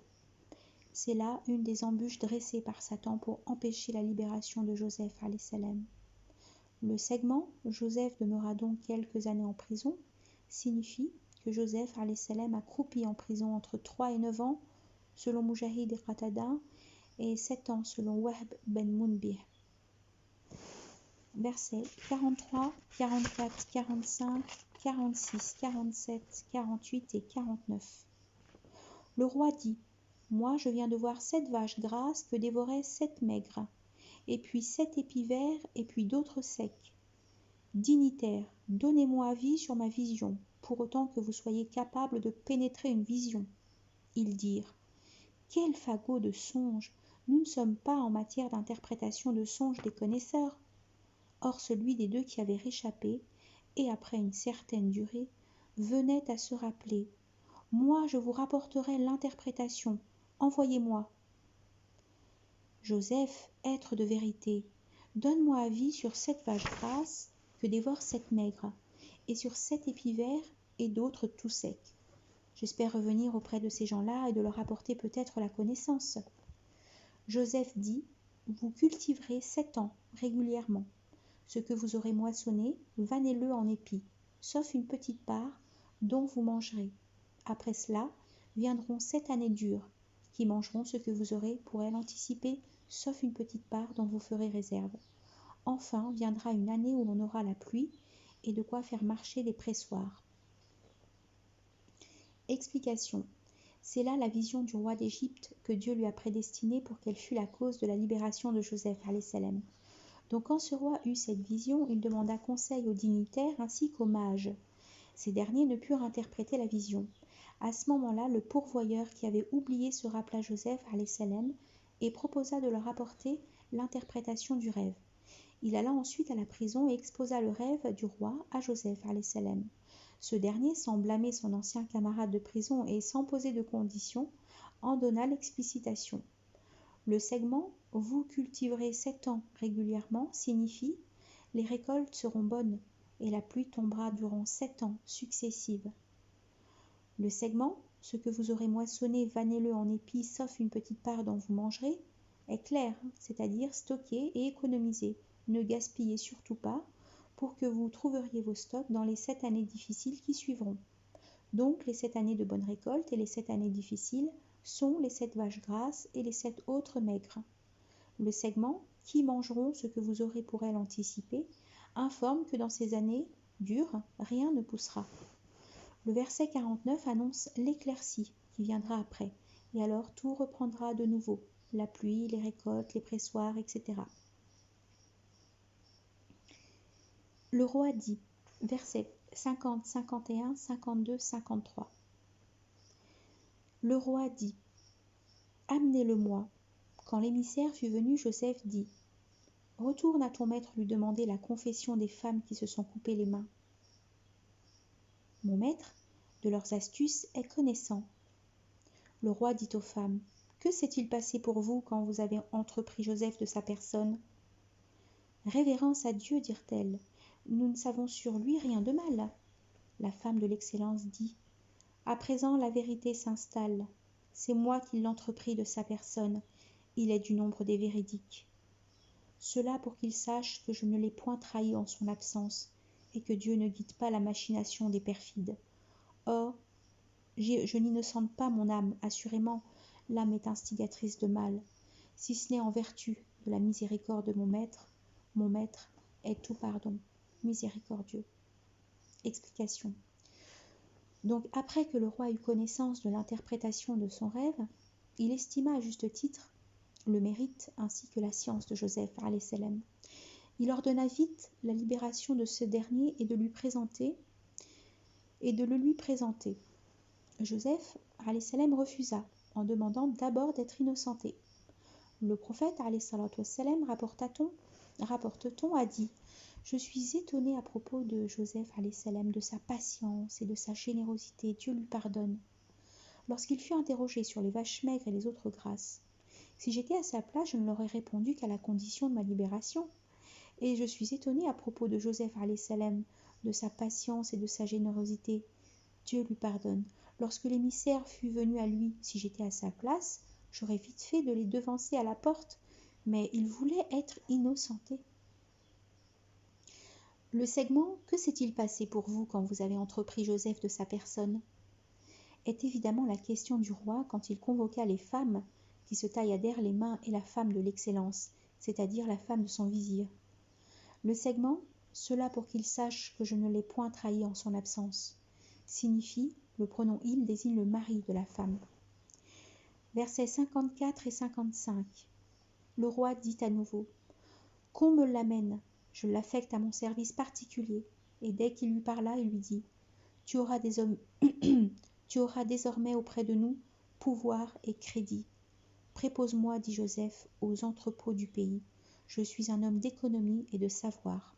C'est là une des embûches dressées par Satan pour empêcher la libération de Joseph alayhi salam. Le segment « Joseph demeura donc quelques années en prison » signifie que Joseph alayhi salam a croupi en prison entre 3 et 9 ans selon Mujahid et Qatada et 7 ans selon Wahb ben Munbih. Versets 43, 44, 45, 46, 47, 48 et 49. Le roi dit « Moi je viens de voir 7 vaches grasses que dévoraient 7 maigres, et puis 7 épis verts, et puis d'autres secs. Dignitaires, donnez-moi avis sur ma vision, pour autant que vous soyez capables de pénétrer une vision. » Ils dirent « Quel fagot de songes! Nous ne sommes pas en matière d'interprétation de songes des connaisseurs. » Or celui des deux qui avait réchappé, et après une certaine durée, venait à se rappeler « Moi je vous rapporterai l'interprétation, envoyez-moi. » Joseph, être de vérité, donne-moi avis sur 7 vaches grasses que dévorent 7 maigres, et sur 7 épis verts et d'autres tout secs. J'espère revenir auprès de ces gens-là et de leur apporter peut-être la connaissance. Joseph dit « Vous cultiverez 7 ans régulièrement. Ce que vous aurez moissonné, vannez-le en épis, sauf une petite part dont vous mangerez. Après cela, viendront 7 années dures, qui mangeront ce que vous aurez pour elles anticipé, sauf une petite part dont vous ferez réserve. Enfin viendra une année où l'on aura la pluie et de quoi faire marcher des pressoirs. » Explication. C'est là la vision du roi d'Égypte que Dieu lui a prédestinée pour qu'elle fût la cause de la libération de Joseph alayhi salam. Donc quand ce roi eut cette vision, il demanda conseil aux dignitaires ainsi qu'aux mages. Ces derniers ne purent interpréter la vision. À ce moment-là, le pourvoyeur qui avait oublié se rappela Joseph alayhi salam et proposa de leur apporter l'interprétation du rêve. Il alla ensuite à la prison et exposa le rêve du roi à Joseph alayhi salam. Ce dernier, sans blâmer son ancien camarade de prison et sans poser de conditions, en donna l'explicitation. Le segment « Vous cultiverez 7 ans régulièrement » signifie « Les récoltes seront bonnes et la pluie tombera durant 7 ans successives. » Le segment « Ce que vous aurez moissonné, vannez-le en épis sauf une petite part dont vous mangerez » est clair, c'est-à-dire stocker et économiser. Ne gaspillez surtout pas pour que vous trouveriez vos stocks dans les 7 années difficiles qui suivront. Donc les 7 années de bonne récolte et les 7 années difficiles sont les 7 vaches grasses et les 7 autres maigres. Le segment « Qui mangeront ce que vous aurez pour elles anticipé » informe que dans ces années dures, rien ne poussera. Le verset 49 annonce l'éclaircie qui viendra après, et alors tout reprendra de nouveau, la pluie, les récoltes, les pressoirs, etc. Le roi dit, versets 50, 51, 52, 53. Le roi dit, « Amenez-le-moi. » Quand l'émissaire fut venu, Joseph dit, « Retourne à ton maître lui demander la confession des femmes qui se sont coupées les mains. Mon maître, de leurs astuces, est connaissant. » Le roi dit aux femmes, « Que s'est-il passé pour vous quand vous avez entrepris Joseph de sa personne ?» Révérence à Dieu, dirent-elles. Nous ne savons sur lui rien de mal. La femme de l'excellence dit: À présent la vérité s'installe. C'est moi qui l'entrepris de sa personne. Il est du nombre des véridiques. Cela pour qu'il sache que je ne l'ai point trahi en son absence, et que Dieu ne guide pas la machination des perfides. Or, je n'innocente pas mon âme, assurément, l'âme est instigatrice de mal, si ce n'est en vertu de la miséricorde de mon maître est tout pardon, miséricordieux. Explication. Donc, après que le roi eut connaissance de l'interprétation de son rêve, il estima à juste titre le mérite ainsi que la science de Joseph alayhi salam. Il ordonna vite la libération de ce dernier et de le lui présenter. Joseph alayhi salam refusa, en demandant d'abord d'être innocenté. Le prophète alayhi salam, rapporte-t-on, a dit: Je suis étonné à propos de Joseph alayhi salam, de sa patience et de sa générosité, Dieu lui pardonne. Lorsqu'il fut interrogé sur les vaches maigres et les autres grasses, si j'étais à sa place, je ne l'aurais répondu qu'à la condition de ma libération. Et je suis étonné à propos de Joseph alayhi salam, de sa patience et de sa générosité, Dieu lui pardonne. Lorsque l'émissaire fut venu à lui, si j'étais à sa place, j'aurais vite fait de les devancer à la porte, mais il voulait être innocenté. Le segment « Que s'est-il passé pour vous quand vous avez entrepris Joseph de sa personne ?» est évidemment la question du roi quand il convoqua les femmes qui se tailladèrent les mains et la femme de l'excellence, c'est-à-dire la femme de son vizir. Le segment « Cela pour qu'il sache que je ne l'ai point trahi en son absence » signifie, le pronom il désigne le mari de la femme. Versets 54 et 55. Le roi dit à nouveau: Qu'on me l'amène, je l'affecte à mon service particulier. Et dès qu'il lui parla, il lui dit: Tu auras désormais auprès de nous pouvoir et crédit. Prépose-moi, dit Joseph, aux entrepôts du pays. Je suis un homme d'économie et de savoir.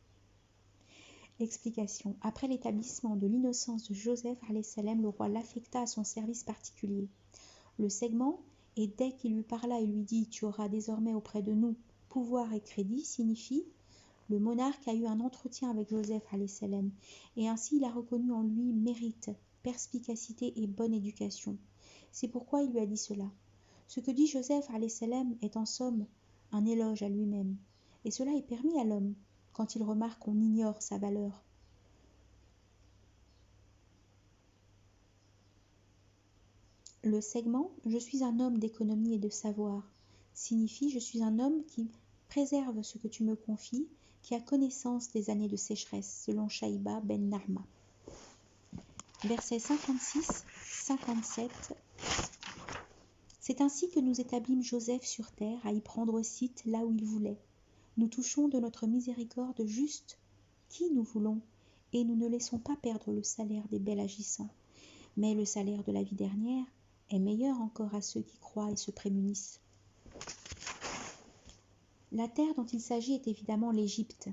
Explication. Après l'établissement de l'innocence de Joseph alayhi salam, le roi l'affecta à son service particulier. Le segment « Et dès qu'il lui parla et lui dit « Tu auras désormais auprès de nous pouvoir et crédit » signifie le monarque a eu un entretien avec Joseph alayhi salam, et ainsi il a reconnu en lui mérite, perspicacité et bonne éducation. C'est pourquoi il lui a dit cela. Ce que dit Joseph alayhi salam est en somme un éloge à lui-même, et cela est permis à l'homme quand il remarque qu'on ignore sa valeur. Le segment « Je suis un homme d'économie et de savoir » signifie « Je suis un homme qui préserve ce que tu me confies, qui a connaissance des années de sécheresse » selon Shaïba ben Narma. Versets 56-57. C'est ainsi que nous établîmes Joseph sur terre, à y prendre site là où il voulait. Nous touchons de notre miséricorde juste qui nous voulons, et nous ne laissons pas perdre le salaire des bels agissants. Mais le salaire de la vie dernière est meilleur encore à ceux qui croient et se prémunissent. La terre dont il s'agit est évidemment l'Égypte.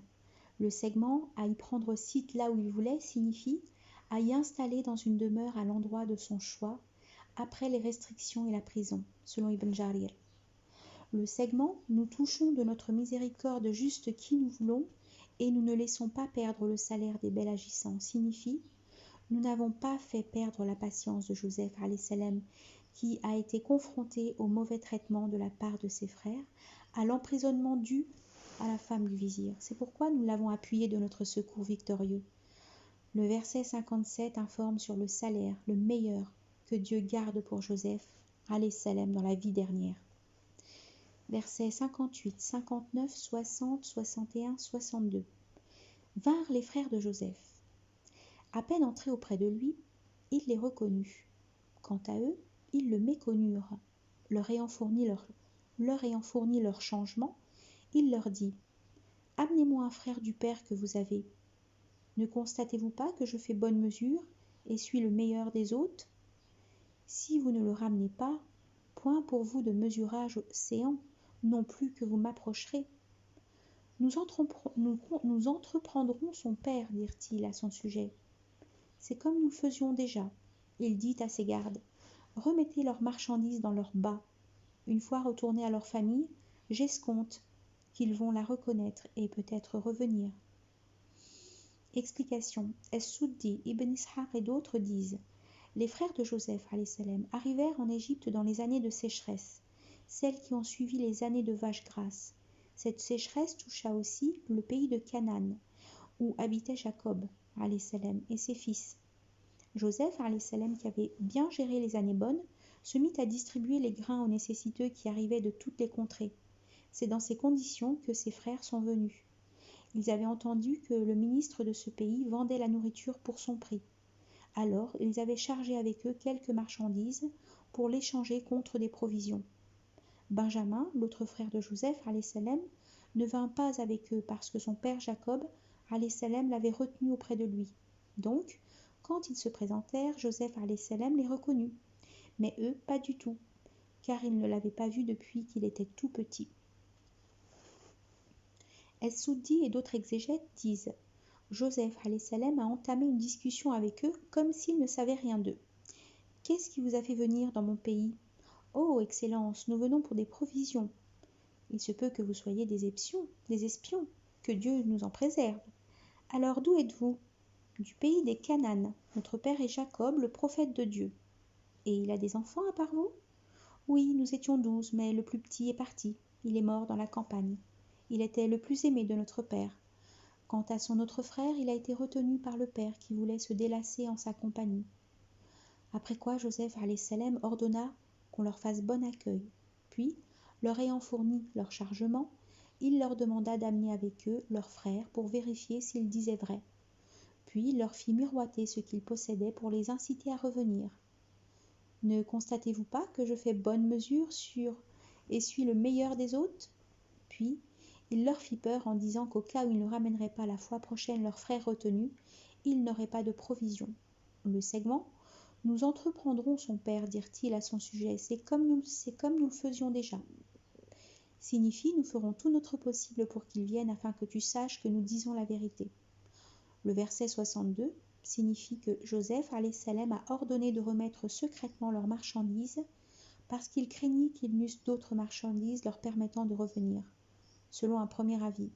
Le segment « à y prendre site là où il voulait » signifie à y installer dans une demeure à l'endroit de son choix, après les restrictions et la prison, selon Ibn Jarir. Le segment « Nous touchons de notre miséricorde juste qui nous voulons, et nous ne laissons pas perdre le salaire des bels agissants » signifie nous n'avons pas fait perdre la patience de Joseph alayhi salam, qui a été confronté au mauvais traitement de la part de ses frères, à l'emprisonnement dû à la femme du vizir. C'est pourquoi nous l'avons appuyé de notre secours victorieux. Le verset 57 informe sur le salaire, le meilleur, que Dieu garde pour Joseph alayhi salam dans la vie dernière. Versets 58, 59, 60, 61, 62. Vinrent les frères de Joseph. À peine entrés auprès de lui, il les reconnut. Quant à eux, ils le méconnurent. Leur ayant fourni leur changement, il leur dit: Amenez-moi un frère du père que vous avez. Ne constatez-vous pas que je fais bonne mesure et suis le meilleur des hôtes? Si vous ne le ramenez pas, point pour vous de mesurage séant, non plus que vous m'approcherez. Nous entreprendrons son père, dirent-ils à son sujet. C'est comme nous le faisions déjà. Il dit à ses gardes: Remettez leurs marchandises dans leurs bas. Une fois retournés à leur famille, j'escompte qu'ils vont la reconnaître et peut-être revenir. Explication. Es-Soudi, Ibn Ishaq et d'autres disent: les frères de Joseph salam arrivèrent en Égypte dans les années de sécheresse, celles qui ont suivi les années de vaches grasses. Cette sécheresse toucha aussi le pays de Canaan, où habitait Jacob salam et ses fils. Joseph salam, qui avait bien géré les années bonnes, se mit à distribuer les grains aux nécessiteux qui arrivaient de toutes les contrées. C'est dans ces conditions que ses frères sont venus. Ils avaient entendu que le ministre de ce pays vendait la nourriture pour son prix. Alors ils avaient chargé avec eux quelques marchandises pour l'échanger contre des provisions. Benjamin, l'autre frère de Joseph salam, ne vint pas avec eux parce que son père Jacob salam l'avait retenu auprès de lui. Donc, quand ils se présentèrent, Joseph salam les reconnut, mais eux pas du tout, car ils ne l'avaient pas vu depuis qu'il était tout petit. Es-Soudi et d'autres exégètes disent: Joseph salam a entamé une discussion avec eux comme s'il ne savait rien d'eux. Qu'est-ce qui vous a fait venir dans mon pays? Oh, Excellence, nous venons pour des provisions. Il se peut que vous soyez des espions, que Dieu nous en préserve. Alors d'où êtes-vous? Du pays des Canaan. Notre père est Jacob, le prophète de Dieu. Et il a des enfants à part vous? Oui, nous étions 12, mais le plus petit est parti. Il est mort dans la campagne. Il était le plus aimé de notre père. Quant à son autre frère, il a été retenu par le père qui voulait se délasser en sa compagnie. Après quoi Joseph salam ordonna qu'on leur fasse bon accueil. Puis, leur ayant fourni leur chargement, il leur demanda d'amener avec eux leurs frères pour vérifier s'ils disaient vrai. Puis il leur fit miroiter ce qu'ils possédaient pour les inciter à revenir. Ne constatez-vous pas que je fais bonne mesure et suis le meilleur des hôtes? Puis il leur fit peur en disant qu'au cas où ils ne ramèneraient pas la fois prochaine leurs frères retenus, ils n'auraient pas de provisions. Le segment: nous entreprendrons son père, dirent-ils à son sujet, c'est comme nous le faisions déjà. Signifie: nous ferons tout notre possible pour qu'ils viennent afin que tu saches que nous disons la vérité. Le verset 62 signifie que Joseph salam a ordonné de remettre secrètement leurs marchandises parce qu'il craignit qu'ils n'eussent d'autres marchandises leur permettant de revenir, selon un premier avis.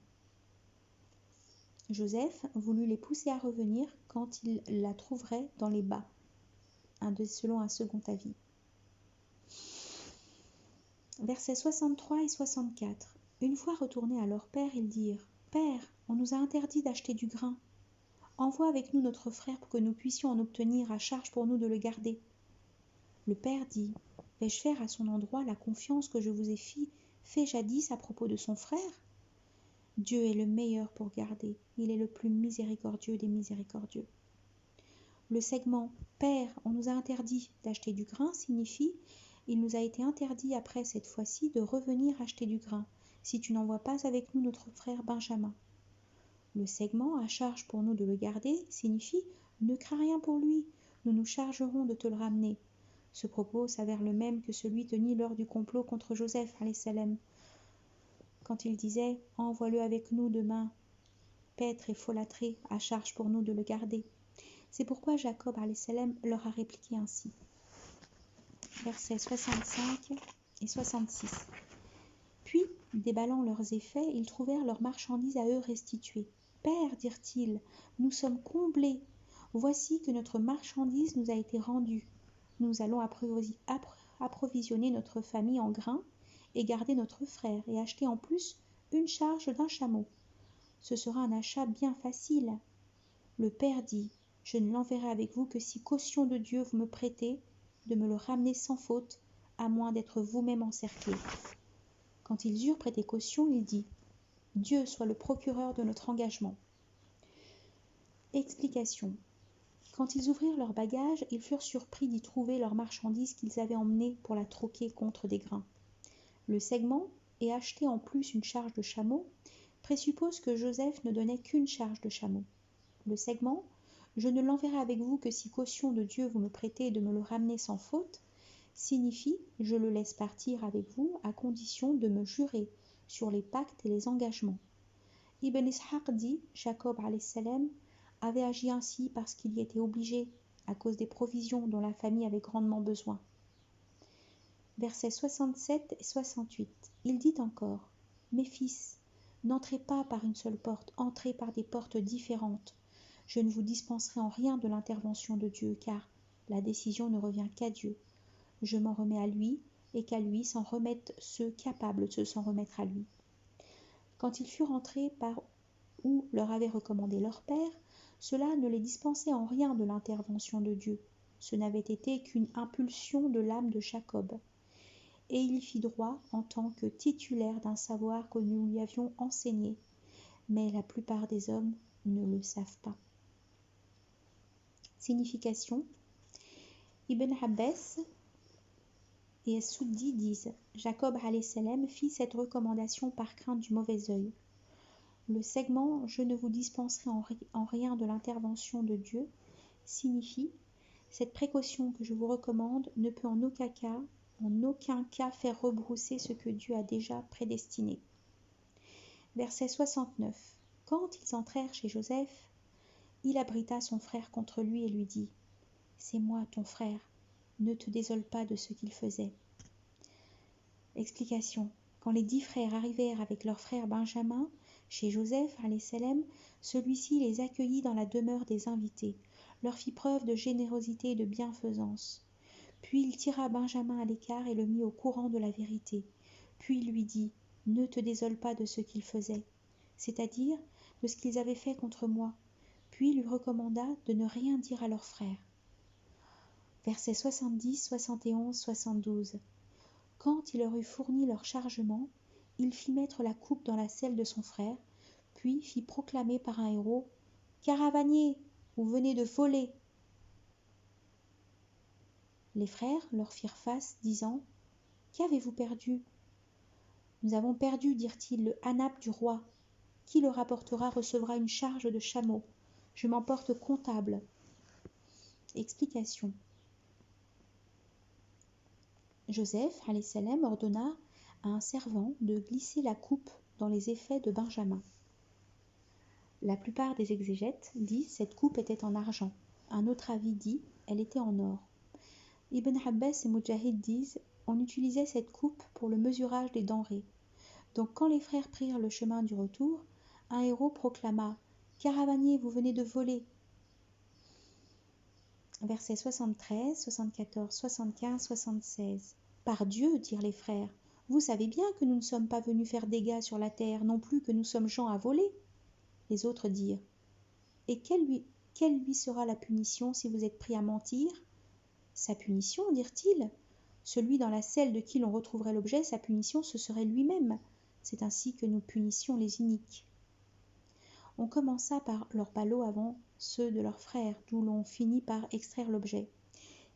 Joseph voulut les pousser à revenir quand il la trouverait dans les bas, selon un second avis. Versets 63 et 64. Une fois retournés à leur père, ils dirent: Père, on nous a interdit d'acheter du grain. Envoie avec nous notre frère pour que nous puissions en obtenir à charge pour nous de le garder. Le père dit: vais-je faire à son endroit la confiance que je vous ai fait jadis à propos de son frère? Dieu est le meilleur pour garder, il est le plus miséricordieux des miséricordieux. Le segment Père, on nous a interdit d'acheter du grain signifie: il nous a été interdit après cette fois-ci de revenir acheter du grain, si tu n'envoies pas avec nous notre frère Benjamin. Le segment à charge pour nous de le garder signifie: ne crains rien pour lui, nous nous chargerons de te le ramener. Ce propos s'avère le même que celui tenu lors du complot contre Joseph salam, quand il disait: envoie-le avec nous demain, paître et folâtrer, à charge pour nous de le garder. C'est pourquoi Jacob salam leur a répliqué ainsi. Versets 65 et 66. Puis, déballant leurs effets, ils trouvèrent leurs marchandises à eux restituées. Père, dirent-ils, nous sommes comblés. Voici que notre marchandise nous a été rendue. Nous allons approvisionner notre famille en grains et garder notre frère et acheter en plus une charge d'un chameau. Ce sera un achat bien facile. Le père dit: je ne l'enverrai avec vous que si caution de Dieu vous me prêtez de me le ramener sans faute, à moins d'être vous-même encerclé. Quand ils eurent prêté caution, il dit: Dieu soit le procureur de notre engagement. Explication. Quand ils ouvrirent leurs bagages, ils furent surpris d'y trouver leurs marchandises qu'ils avaient emmenées pour la troquer contre des grains. Le segment et acheter en plus une charge de chameau présuppose que Joseph ne donnait qu'une charge de chameau. Le segment: je ne l'enverrai avec vous que si caution de Dieu vous me prêtez de me le ramener sans faute, signifie: je le laisse partir avec vous à condition de me jurer sur les pactes et les engagements. Ibn Ishaq dit: Jacob salam avait agi ainsi parce qu'il y était obligé à cause des provisions dont la famille avait grandement besoin. Versets 67 et 68. Il dit encore: Mes fils, N'entrez pas par une seule porte, entrez par des portes différentes. Je ne vous dispenserai en rien de l'intervention de Dieu, car la décision ne revient qu'à Dieu. Je m'en remets à lui, et qu'à lui s'en remettent ceux capables de s'en remettre à lui. Quand ils furent entrés par où leur avait recommandé leur père, cela ne les dispensait en rien de l'intervention de Dieu. Ce n'avait été qu'une impulsion de l'âme de Jacob. Et il fit droit en tant que titulaire d'un savoir que nous lui avions enseigné. Mais la plupart des hommes ne le savent pas. Signification. Ibn Abbas et Soudi disent « Jacob alayhi salam fit cette recommandation par crainte du mauvais œil. Le segment « Je ne vous dispenserai en rien de l'intervention de Dieu » signifie « Cette précaution que je vous recommande ne peut en aucun cas faire rebrousser ce que Dieu a déjà prédestiné. » Verset 69. Quand ils entrèrent chez Joseph, il abrita son frère contre lui et lui dit « C'est moi ton frère, ne te désole pas de ce qu'il faisait. » Explication. Quand les 10 frères arrivèrent avec leur frère Benjamin chez Joseph, celui-ci les accueillit dans la demeure des invités, leur fit preuve de générosité et de bienfaisance. Puis il tira Benjamin à l'écart et le mit au courant de la vérité. Puis il lui dit « Ne te désole pas de ce qu'ils faisaient, c'est-à-dire de ce qu'ils avaient fait contre moi. » Puis il lui recommanda de ne rien dire à leur frère. Versets 70, 71, 72. Quand il leur eut fourni leur chargement, il fit mettre la coupe dans la selle de son frère, puis fit proclamer par un héraut « Caravaniers, vous venez de voler !» Les frères leur firent face, disant « Qu'avez-vous perdu ?» « Nous avons perdu, dirent-ils, le hanap du roi. Qui le rapportera recevra une charge de chameau. Je m'en porte comptable. » Explication. Joseph alayhi salam ordonna à un servant de glisser la coupe dans les effets de Benjamin. La plupart des exégètes disent cette coupe était en argent. Un autre avis dit elle était en or. Ibn Abbas et Mujahid disent on utilisait cette coupe pour le mesurage des denrées. Donc quand les frères prirent le chemin du retour, un héraut proclama « Caravaniers, vous venez de voler !» Versets 73, 74, 75, 76. Par Dieu, dirent les frères, vous savez bien que nous ne sommes pas venus faire dégâts sur la terre, non plus que nous sommes gens à voler. Les autres dirent et quelle lui sera la punition si vous êtes pris à mentir? Sa punition, dirent-ils. Celui dans la selle de qui l'on retrouverait l'objet, sa punition, ce serait lui-même. C'est ainsi que nous punissions les iniques. On commença par leurs ballots avant ceux de leurs frères, d'où l'on finit par extraire l'objet.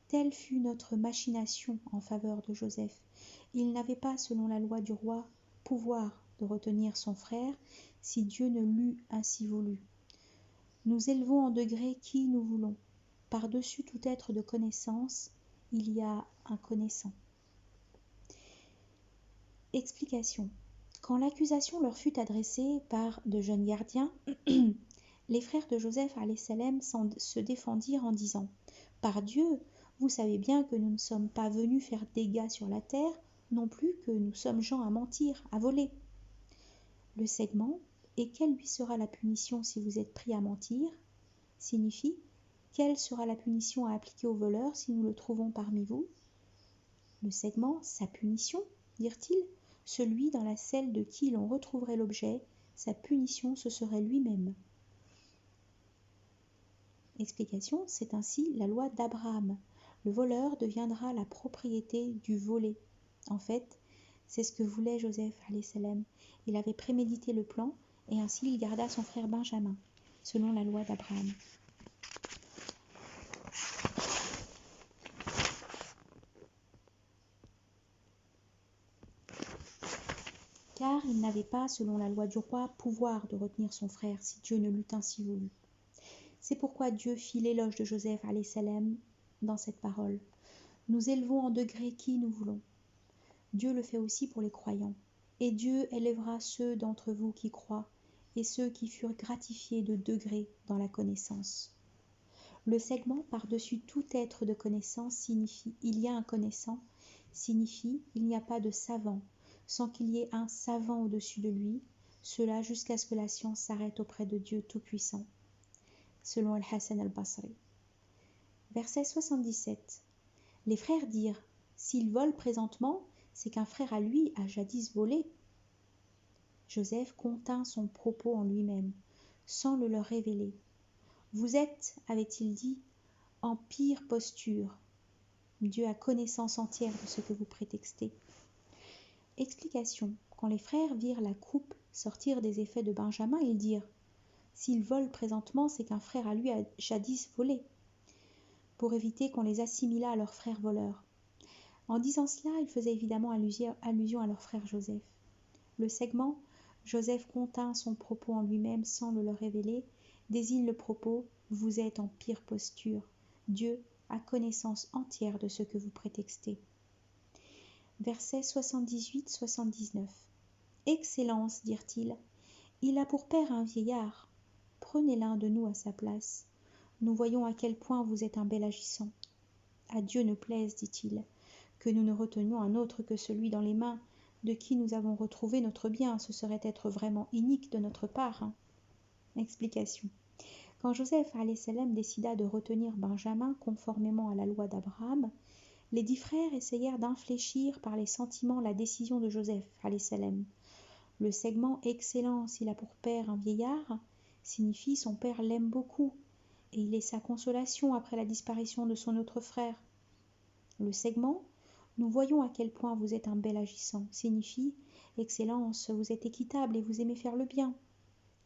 Telle fut notre machination en faveur de Joseph. Il n'avait pas, selon la loi du roi, pouvoir de retenir son frère, si Dieu ne l'eût ainsi voulu. Nous élevons en degré qui nous voulons. Par-dessus tout être de connaissance, il y a un connaissant. Explication. Quand l'accusation leur fut adressée par de jeunes gardiens, les frères de Joseph alayhi salam se défendirent en disant « Par Dieu, vous savez bien que nous ne sommes pas venus faire dégâts sur la terre, non plus que nous sommes gens à mentir, à voler. » Le segment « Et quelle lui sera la punition si vous êtes pris à mentir ?» signifie « Quelle sera la punition à appliquer au voleur si nous le trouvons parmi vous ?» Le segment « Sa punition » dirent-ils, celui dans la selle de qui l'on retrouverait l'objet, sa punition ce serait lui-même. Explication, c'est ainsi la loi d'Abraham. Le voleur deviendra la propriété du volé. En fait, c'est ce que voulait Joseph alayhi salam. Il avait prémédité le plan et ainsi il garda son frère Benjamin, selon la loi d'Abraham. Car il n'avait pas, selon la loi du roi, pouvoir de retenir son frère si Dieu ne l'eût ainsi voulu. C'est pourquoi Dieu fit l'éloge de Joseph alayhi salam dans cette parole. Nous élevons en degré qui nous voulons. Dieu le fait aussi pour les croyants. Et Dieu élèvera ceux d'entre vous qui croient et ceux qui furent gratifiés de degrés dans la connaissance. Le segment par-dessus tout être de connaissance signifie il y a un connaissant, signifie il n'y a pas de savant, sans qu'il y ait un savant au-dessus de lui, cela jusqu'à ce que la science s'arrête auprès de Dieu Tout-Puissant, selon Al-Hassan al-Basri. Verset 77. Les frères dirent, s'il vole présentement, c'est qu'un frère à lui a jadis volé. Joseph contint son propos en lui-même, sans le leur révéler. Vous êtes, avait-il dit, en pire posture. Dieu a connaissance entière de ce que vous prétextez. Explication. Quand les frères virent la croupe sortir des effets de Benjamin, ils dirent « S'il vole présentement, c'est qu'un frère à lui a jadis volé », pour éviter qu'on les assimilât à leurs frères voleurs. En disant cela, ils faisaient évidemment allusion à leur frère Joseph. Le segment « Joseph contint son propos en lui-même sans le leur révéler » désigne le propos « Vous êtes en pire posture. Dieu a connaissance entière de ce que vous prétextez. » Versets 78-79. Excellence, dirent-ils, il a pour père un vieillard. Prenez l'un de nous à sa place. Nous voyons à quel point vous êtes un bel agissant. À Dieu ne plaise, dit-il, que nous ne retenions un autre que celui dans les mains de qui nous avons retrouvé notre bien. Ce serait être vraiment inique de notre part. Explication. Quand Joseph salam décida de retenir Benjamin conformément à la loi d'Abraham, les 10 frères essayèrent d'infléchir par les sentiments la décision de Joseph salam. Le segment « Excellence, il a pour père un vieillard » signifie son père l'aime beaucoup et il est sa consolation après la disparition de son autre frère. Le segment « Nous voyons à quel point vous êtes un bel agissant » signifie « Excellence, vous êtes équitable et vous aimez faire le bien ».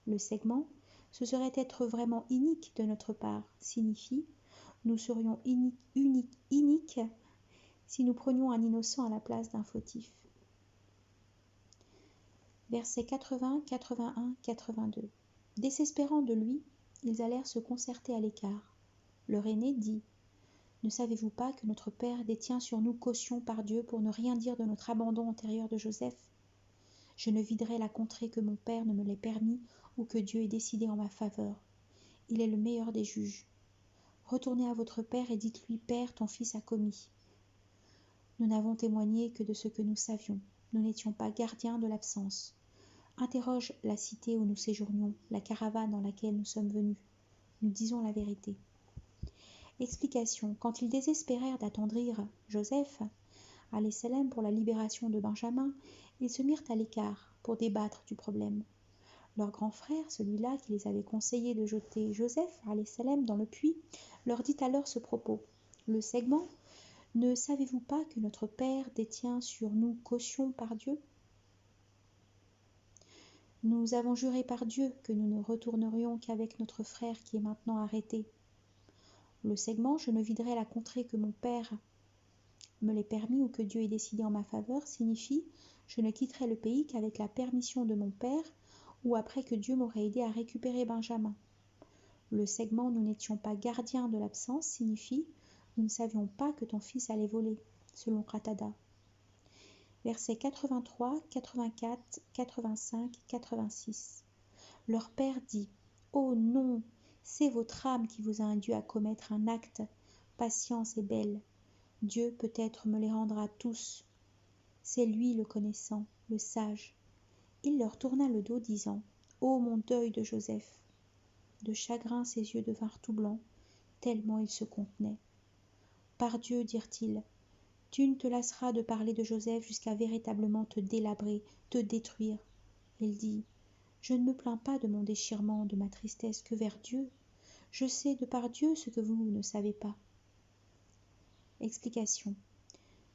Le segment « Ce serait être vraiment inique de notre part » signifie « Nous serions iniques si nous prenions un innocent à la place d'un fautif ». Versets 80, 81, 82. Désespérant de lui, ils allèrent se concerter à l'écart. Leur aîné dit « Ne savez-vous pas que notre père détient sur nous caution par Dieu pour ne rien dire de notre abandon antérieur de Joseph ? Je ne viderai la contrée que mon père ne me l'ait permis ou que Dieu ait décidé en ma faveur. Il est le meilleur des juges. Retournez à votre père et dites-lui « Père, ton fils a commis. » Nous n'avons témoigné que de ce que nous savions. Nous n'étions pas gardiens de l'absence. Interroge la cité où nous séjournions, la caravane dans laquelle nous sommes venus. Nous disons la vérité. Explication. Quand ils désespérèrent d'attendrir Joseph, salam, pour la libération de Benjamin, ils se mirent à l'écart pour débattre du problème. Leur grand frère, celui-là qui les avait conseillé de jeter Joseph salam, dans le puits, leur dit alors ce propos. Le segment « Ne savez-vous pas que notre Père détient sur nous caution par Dieu ? Nous avons juré par Dieu que nous ne retournerions qu'avec notre frère qui est maintenant arrêté. Le segment « Je ne viderai la contrée que mon père me l'ait permis ou que Dieu ait décidé en ma faveur » signifie « Je ne quitterai le pays qu'avec la permission de mon père ou après que Dieu m'aurait aidé à récupérer Benjamin. » Le segment « Nous n'étions pas gardiens de l'absence » signifie « Nous ne savions pas que ton fils allait voler » selon Qatada. Versets 83, 84, 85, 86. Leur père dit « Oh non, c'est votre âme qui vous a induit à commettre un acte. Patience est belle. Dieu peut-être me les rendra tous. C'est lui le connaissant, le sage. » Il leur tourna le dos, disant « Ô mon deuil de Joseph !» De chagrin, ses yeux devinrent tout blancs, tellement il se contenait. « Par Dieu, dirent-ils, tu ne te lasseras de parler de Joseph jusqu'à véritablement te délabrer, te détruire. » Il dit « Je ne me plains pas de mon déchirement, de ma tristesse que vers Dieu. Je sais de par Dieu ce que vous ne savez pas. » Explication.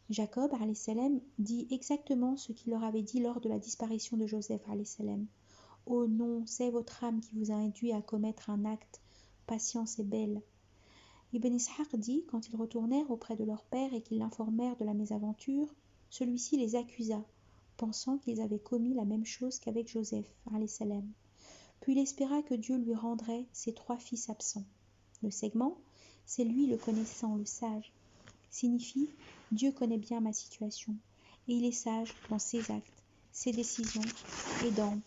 Jacob salam dit exactement ce qu'il leur avait dit lors de la disparition de Joseph salam. « Oh non, c'est votre âme qui vous a induit à commettre un acte. Patience est belle. » Ibn Ishaq dit, quand ils retournèrent auprès de leur père et qu'ils l'informèrent de la mésaventure, celui-ci les accusa, pensant qu'ils avaient commis la même chose qu'avec Joseph salam. Puis il espéra que Dieu lui rendrait ses 3 fils absents. Le segment, c'est lui le connaissant, le sage, signifie Dieu connaît bien ma situation et il est sage dans ses actes, ses décisions et dans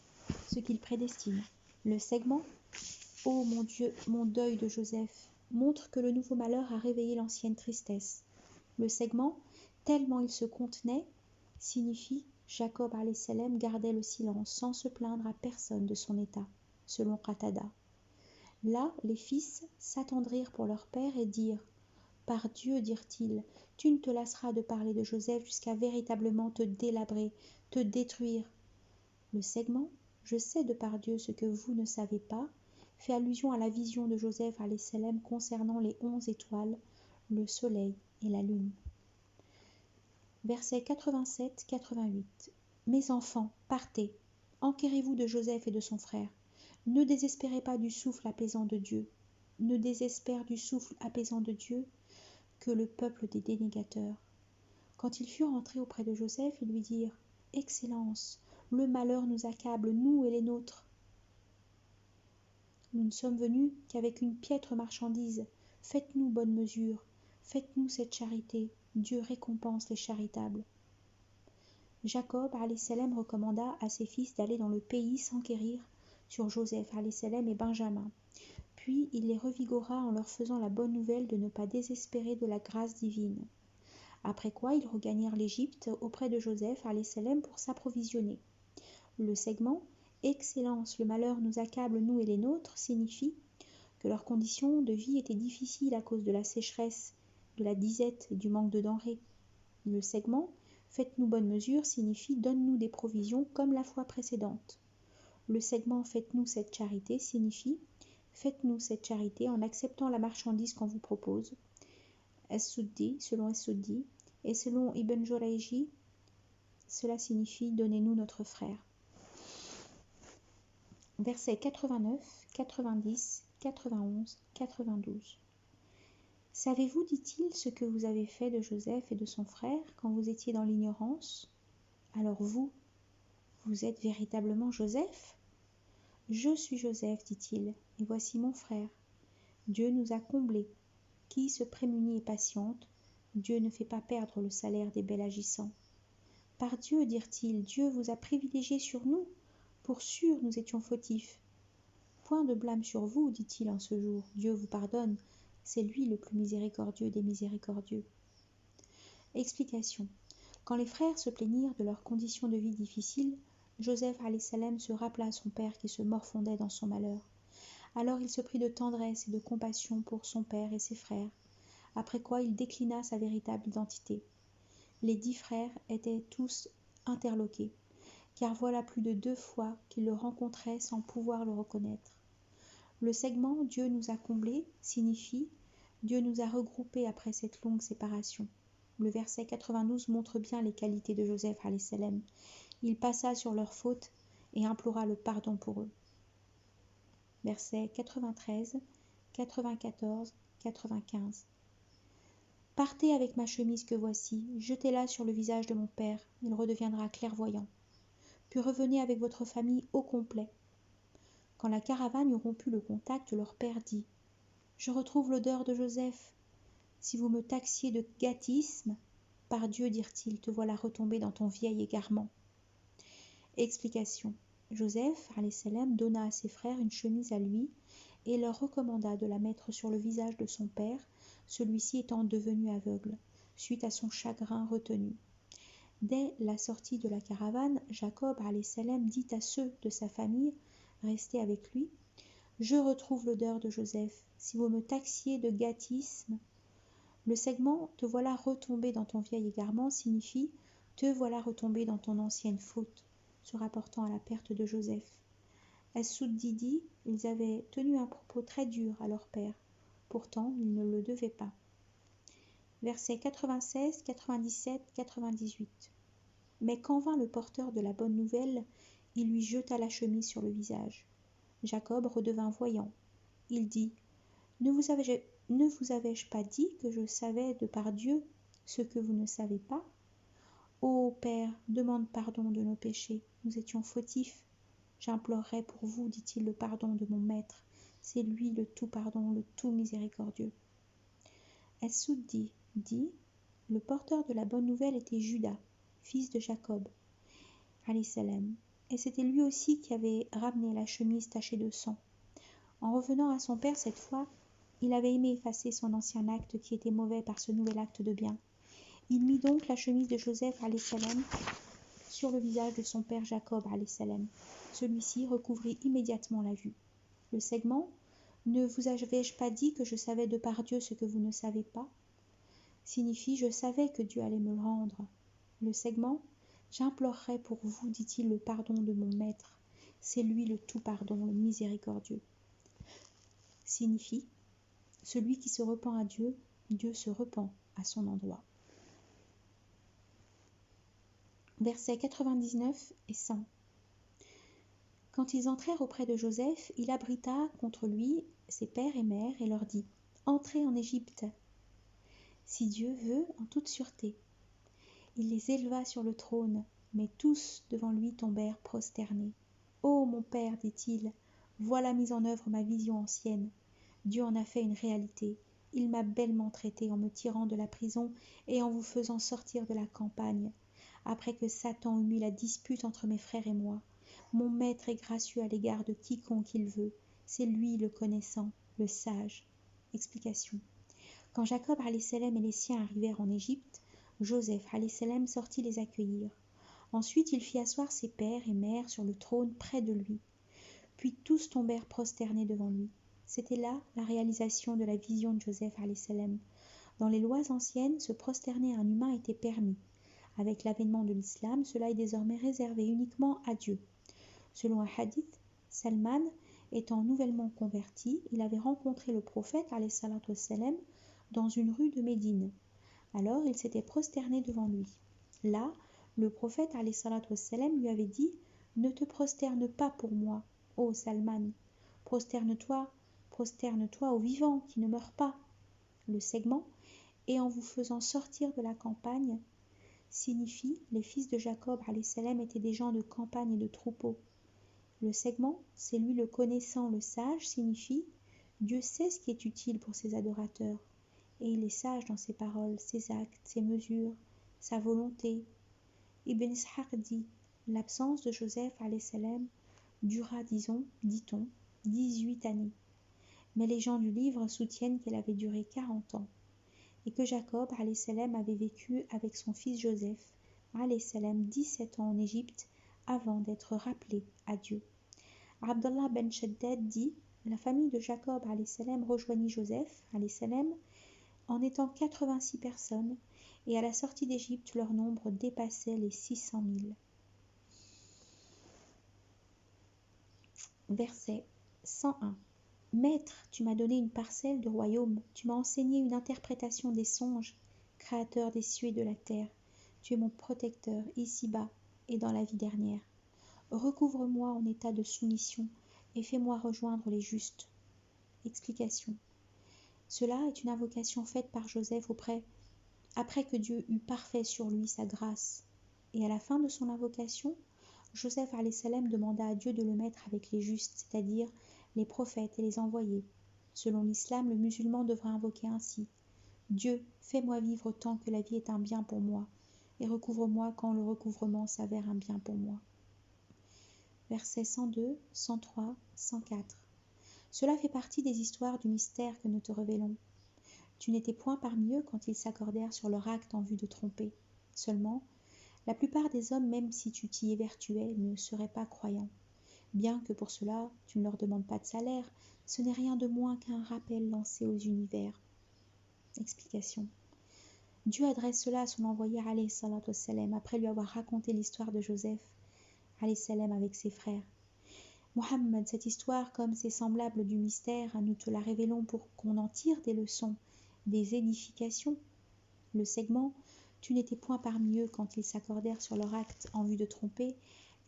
ce qu'il prédestine. Le segment, ô mon Dieu, mon deuil de Joseph, montre que le nouveau malheur a réveillé l'ancienne tristesse. Le segment, tellement il se contenait, signifie Jacob salam gardait le silence sans se plaindre à personne de son état, selon Qatada. Là, les fils s'attendrirent pour leur père et dirent « Par Dieu, dirent-ils, tu ne te lasseras de parler de Joseph jusqu'à véritablement te délabrer, te détruire. » Le segment « Je sais de par Dieu ce que vous ne savez pas » fait allusion à la vision de Joseph salam concernant les 11 étoiles, le soleil et la lune. Versets 87-88. Mes enfants, partez, enquérez-vous de Joseph et de son frère. Ne désespérez pas du souffle apaisant de Dieu. Ne désespère du souffle apaisant de Dieu que le peuple des dénégateurs. Quand ils furent entrés auprès de Joseph, ils lui dirent « Excellence, le malheur nous accable, nous et les nôtres. Nous ne sommes venus qu'avec une piètre marchandise. Faites-nous bonne mesure, faites-nous cette charité. Dieu récompense les charitables. » Jacob salam recommanda à ses fils d'aller dans le pays s'enquérir sur Joseph salam et Benjamin. Puis il les revigora en leur faisant la bonne nouvelle de ne pas désespérer de la grâce divine. Après quoi ils regagnèrent l'Égypte auprès de Joseph salam pour s'approvisionner. Le segment « Excellence, le malheur nous accable, nous et les nôtres » signifie que leurs conditions de vie étaient difficiles à cause de la sécheresse, de la disette et du manque de denrées. Le segment « Faites-nous bonne mesure » signifie « Donne-nous des provisions comme la fois précédente ». Le segment « Faites-nous cette charité » signifie « Faites-nous cette charité en acceptant la marchandise qu'on vous propose ». As-Suddi, selon As-Suddi, et selon Ibn Jurayji, cela signifie « Donnez-nous notre frère ». Versets 89, 90, 91, 92. Savez-vous, dit-il, ce que vous avez fait de Joseph et de son frère quand vous étiez dans l'ignorance? Alors vous êtes véritablement Joseph? Je suis Joseph, dit-il, et voici mon frère. Dieu nous a comblés. Qui se prémunit et patiente, Dieu ne fait pas perdre le salaire des bel agissants. Par Dieu, dirent-ils, Dieu vous a privilégiés sur nous. Pour sûr, nous étions fautifs. Point de blâme sur vous, dit-il en ce jour. Dieu vous pardonne. C'est lui le plus miséricordieux des miséricordieux. Explication. Quand les frères se plaignirent de leurs conditions de vie difficiles, Joseph salam se rappela à son père qui se morfondait dans son malheur. Alors il se prit de tendresse et de compassion pour son père et ses frères, après quoi il déclina sa véritable identité. Les 10 frères étaient tous interloqués, car voilà plus de 2 fois qu'ils le rencontraient sans pouvoir le reconnaître. Le segment « Dieu nous a comblés » signifie « Dieu nous a regroupés après cette longue séparation ». Le verset 92 montre bien les qualités de Joseph salam. Il passa sur leurs fautes et implora le pardon pour eux. Versets 93, 94, 95. Partez avec ma chemise que voici, jetez-la sur le visage de mon père, il redeviendra clairvoyant. Puis revenez avec votre famille au complet. Quand la caravane eut rompu le contact, leur père dit « Je retrouve l'odeur de Joseph. Si vous me taxiez de gâtisme, par Dieu, dirent-ils, te voilà retombé dans ton vieil égarement. » Explication. Joseph salam donna à ses frères une chemise à lui et leur recommanda de la mettre sur le visage de son père, celui-ci étant devenu aveugle, suite à son chagrin retenu. Dès la sortie de la caravane, Jacob salam dit à ceux de sa famille restés avec lui « Je retrouve l'odeur de Joseph. Si vous me taxiez de gâtisme, le segment « Te voilà retombé dans ton vieil égarement » signifie « Te voilà retombé dans ton ancienne faute », se rapportant à la perte de Joseph. As-Suddi dit « Ils avaient tenu un propos très dur à leur père. Pourtant, ils ne le devaient pas. » Versets 96, 97, 98. Mais quand vint le porteur de la bonne nouvelle, il lui jeta la chemise sur le visage. Jacob redevint voyant. Il dit « Ne vous avais-je pas dit que je savais de par Dieu ce que vous ne savez pas? Ô Père, demande pardon de nos péchés, nous étions fautifs. J'implorerai pour vous, dit-il, le pardon de mon maître. C'est lui le tout pardon, le tout miséricordieux. » As-Suddi dit « Le porteur de la bonne nouvelle était Judas, fils de Jacob, salam, et c'était lui aussi qui avait ramené la chemise tachée de sang. En revenant à son père cette fois, il avait aimé effacer son ancien acte qui était mauvais par ce nouvel acte de bien. Il mit donc la chemise de Joseph salam sur le visage de son père Jacob alayhi salam. Celui-ci recouvrit immédiatement la vue. Le segment: ne vous avais-je pas dit que je savais de par Dieu ce que vous ne savez pas? Signifie: je savais que Dieu allait me le rendre. Le segment: j'implorerai pour vous, dit-il, le pardon de mon maître. C'est lui le tout pardon, le miséricordieux. Signifie: celui qui se repent à Dieu, Dieu se repent à son endroit. Versets 99 et 100. Quand ils entrèrent auprès de Joseph, il abrita contre lui ses pères et mères et leur dit: entrez en Égypte, si Dieu veut, en toute sûreté. Il les éleva sur le trône, mais tous devant lui tombèrent prosternés. Ô mon père, dit-il, voilà mise en œuvre ma vision ancienne. Dieu en a fait une réalité. Il m'a bellement traité en me tirant de la prison et en vous faisant sortir de la campagne, après que Satan eut mis la dispute entre mes frères et moi. Mon maître est gracieux à l'égard de quiconque il veut. C'est lui le connaissant, le sage. Explication. Quand Jacob alayhi salam et les siens arrivèrent en Égypte, Joseph alayhi salam sortit les accueillir. Ensuite il fit asseoir ses pères et mères sur le trône près de lui. Puis tous tombèrent prosternés devant lui. C'était là la réalisation de la vision de Joseph alayhi salam. Dans les lois anciennes, se prosterner à un humain était permis. Avec l'avènement de l'islam, cela est désormais réservé uniquement à Dieu. Selon un hadith, Salman étant nouvellement converti, il avait rencontré le prophète alayhi salatu wassalam dans une rue de Médine. Alors il s'était prosterné devant lui. Là, le prophète alayhi salatu wassalam lui avait dit: ne te prosterne pas pour moi, ô Salman, prosterne-toi au vivant qui ne meurt pas. Le segment: et en vous faisant sortir de la campagne, signifie: les fils de Jacob alayhi salam étaient des gens de campagne et de troupeaux. Le segment: c'est lui le connaissant, le sage, signifie: Dieu sait ce qui est utile pour ses adorateurs, et il est sage dans ses paroles, ses actes, ses mesures, sa volonté. Ibn Ishaq dit: l'absence de Joseph alayhi salam dura, dit-on, 18 années. Mais les gens du livre soutiennent qu'elle avait duré 40 ans, et que Jacob alayhi salam avait vécu avec son fils Joseph alayhi salam 17 ans en Égypte avant d'être rappelé à Dieu. Abdallah ben Shaddad dit: la famille de Jacob alayhi salam rejoignit Joseph alayhi salam en étant 86 personnes, et à la sortie d'Égypte, leur nombre dépassait les 600 000. Verset 101. Maître, tu m'as donné une parcelle de royaume, tu m'as enseigné une interprétation des songes, créateur des cieux et de la terre. Tu es mon protecteur ici-bas et dans la vie dernière. Recouvre-moi en état de soumission et fais-moi rejoindre les justes. Explication. Cela est une invocation faite par Joseph après que Dieu eut parfait sur lui sa grâce. Et à la fin de son invocation, Joseph alayhi salam demanda à Dieu de le mettre avec les justes, c'est-à-dire les prophètes et les envoyés. Selon l'islam, le musulman devrait invoquer ainsi: Dieu, fais-moi vivre tant que la vie est un bien pour moi, et recouvre-moi quand le recouvrement s'avère un bien pour moi. Versets 102, 103, 104. Cela fait partie des histoires du mystère que nous te révélons. Tu n'étais point parmi eux quand ils s'accordèrent sur leur acte en vue de tromper. Seulement, la plupart des hommes, même si tu t'y évertuais, ne seraient pas croyants. Bien que pour cela, tu ne leur demandes pas de salaire, ce n'est rien de moins qu'un rappel lancé aux univers. Explication. Dieu adresse cela à son envoyé alayhi salatu wassalam après lui avoir raconté l'histoire de Joseph alayhi salam avec ses frères. Mohammed, cette histoire, comme ses semblables du mystère, nous te la révélons pour qu'on en tire des leçons, des édifications. Le segment « Tu n'étais point parmi eux quand ils s'accordèrent sur leur acte en vue de tromper »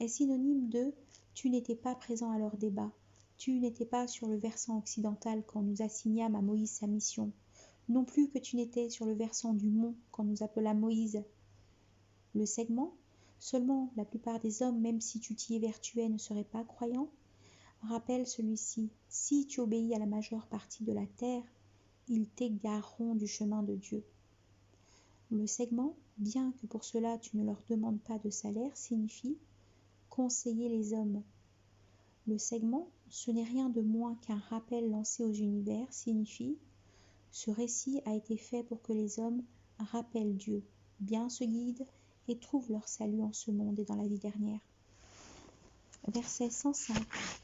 est synonyme de « Tu n'étais pas présent à leur débat, tu n'étais pas sur le versant occidental quand nous assignâmes à Moïse sa mission, non plus que tu n'étais sur le versant du mont quand nous appelâmes Moïse. » Le segment « Seulement la plupart des hommes, même si tu t'y évertuais, ne seraient pas croyants » rappelle celui-ci: si tu obéis à la majeure partie de la terre, ils t'égareront du chemin de Dieu. Le segment « bien que pour cela tu ne leur demandes pas de salaire » signifie conseiller les hommes. Le segment « ce n'est rien de moins qu'un rappel lancé aux univers » signifie ce récit a été fait pour que les hommes rappellent Dieu, bien se guident et trouvent leur salut en ce monde et dans la vie dernière. Versets 105,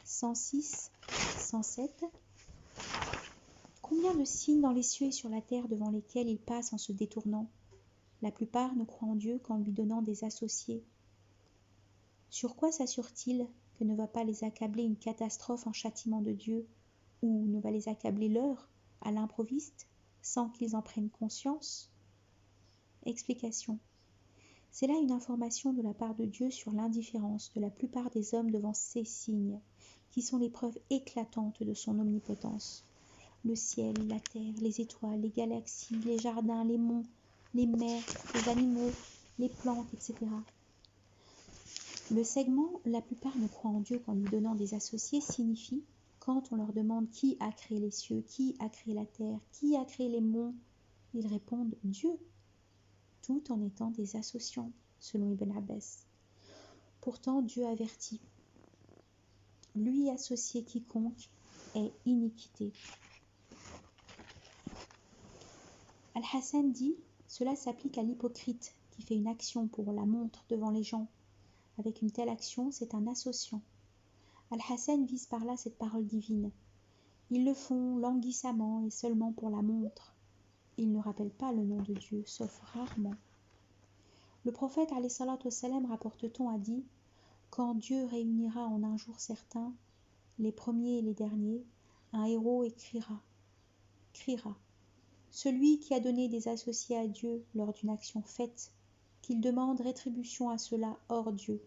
106, 107. Combien de signes dans les cieux et sur la terre devant lesquels ils passent en se détournant? La plupart ne croient en Dieu qu'en lui donnant des associés. Sur quoi s'assurent-ils que ne va pas les accabler une catastrophe en châtiment de Dieu, ou ne va les accabler l'heure, à l'improviste, sans qu'ils en prennent conscience? Explication. C'est là une information de la part de Dieu sur l'indifférence de la plupart des hommes devant ces signes, qui sont les preuves éclatantes de son omnipotence. Le ciel, la terre, les étoiles, les galaxies, les jardins, les monts, les mers, les animaux, les plantes, etc. Le segment « La plupart ne croient en Dieu qu'en lui donnant des associés » signifie, quand on leur demande qui a créé les cieux, qui a créé la terre, qui a créé les monts, ils répondent « Dieu », tout en étant des associants, selon Ibn Abbas. Pourtant, Dieu avertit « Lui associer quiconque est iniquité ». Al-Hassan dit « Cela s'applique à l'hypocrite qui fait une action pour la montre devant les gens. Avec une telle action, c'est un associant. » Al-Hassan vise par là cette parole divine. Ils le font languissamment et seulement pour la montre. Ils ne rappellent pas le nom de Dieu, sauf rarement. Le prophète alayhi salatu wassalam, rapporte-t-on, a dit « Quand Dieu réunira en un jour certain les premiers et les derniers, un héros criera. Celui qui a donné des associés à Dieu lors d'une action faite, qu'il demande rétribution à cela hors Dieu. »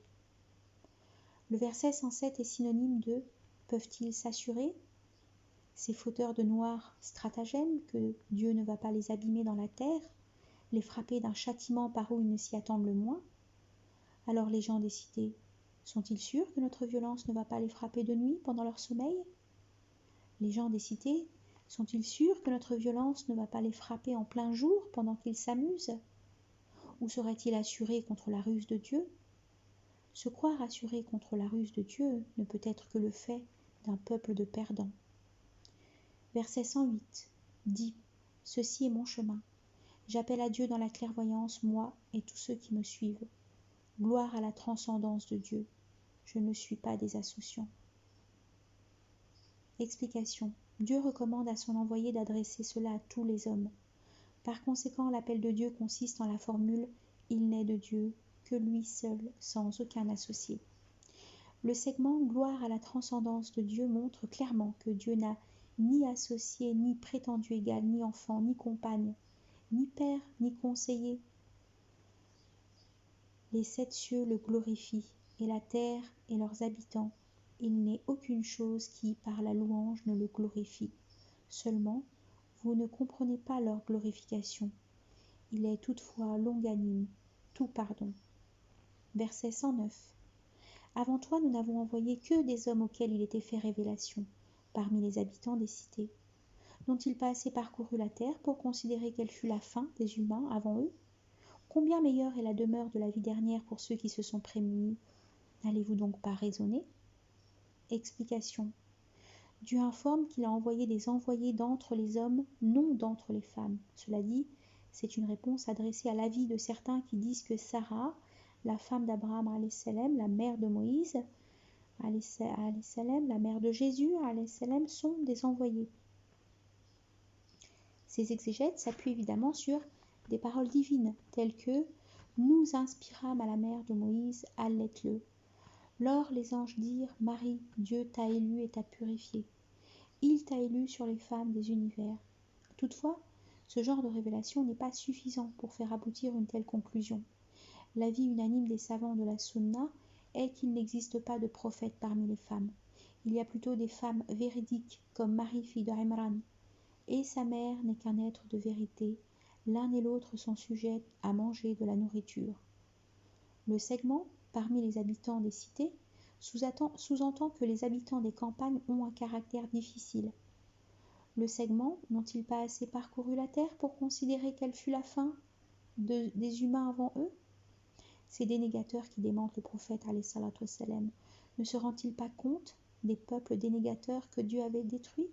Le verset 107 est synonyme de « peuvent-ils s'assurer » ces fauteurs de noirs stratagèmes que Dieu ne va pas les abîmer dans la terre, les frapper d'un châtiment par où ils ne s'y attendent le moins. Alors les gens des cités, sont-ils sûrs que notre violence ne va pas les frapper de nuit pendant leur sommeil? Les gens des cités, sont-ils sûrs que notre violence ne va pas les frapper en plein jour pendant qu'ils s'amusent? Ou seraient-ils assurés contre la ruse de Dieu? Se croire assuré contre la ruse de Dieu ne peut être que le fait d'un peuple de perdants. Verset 108 dit « Ceci est mon chemin. J'appelle à Dieu dans la clairvoyance, moi et tous ceux qui me suivent. Gloire à la transcendance de Dieu. Je ne suis pas des associants. » Explication. Dieu recommande à son envoyé d'adresser cela à tous les hommes. Par conséquent, l'appel de Dieu consiste en la formule « Il n'est de Dieu que lui seul, sans aucun associé ». Le segment « Gloire à la transcendance de Dieu » montre clairement que Dieu n'a ni associé, ni prétendu égal, ni enfant, ni compagne, ni père, ni conseiller. Les 7 cieux le glorifient, et la terre et leurs habitants. Il n'est aucune chose qui, par la louange, ne le glorifie. Seulement, vous ne comprenez pas leur glorification. Il est toutefois longanime, tout pardon. Verset 109. Avant toi, nous n'avons envoyé que des hommes auxquels il était fait révélation, parmi les habitants des cités. N'ont-ils pas assez parcouru la terre pour considérer quelle fut la fin des humains avant eux? Combien meilleure est la demeure de la vie dernière pour ceux qui se sont prémunis? N'allez-vous donc pas raisonner? Explication. Dieu informe qu'il a envoyé des envoyés d'entre les hommes, non d'entre les femmes. Cela dit, c'est une réponse adressée à l'avis de certains qui disent que Sarah, la femme d'Abraham, la mère de Moïse, la mère de Jésus, sont des envoyés. Ces exégètes s'appuient évidemment sur des paroles divines, telles que « Nous inspirâmes à la mère de Moïse, allaite-le ». Lors les anges dirent « Marie, Dieu t'a élue et t'a purifiée. Il t'a élue sur les femmes des univers. » Toutefois, ce genre de révélation n'est pas suffisant pour faire aboutir une telle conclusion. L'avis unanime des savants de la Sunna est qu'il n'existe pas de prophète parmi les femmes. Il y a plutôt des femmes véridiques comme Marie, fille de Imran, et sa mère n'est qu'un être de vérité. L'un et l'autre sont sujets à manger de la nourriture. Le segment, parmi les habitants des cités, sous-entend que les habitants des campagnes ont un caractère difficile. Le segment n'ont-ils pas assez parcouru la terre pour considérer quelle fut la fin des humains avant eux? Ces dénégateurs qui démentent le prophète alayhi salatu wassalam, ne se rendent-ils pas compte des peuples dénégateurs que Dieu avait détruits?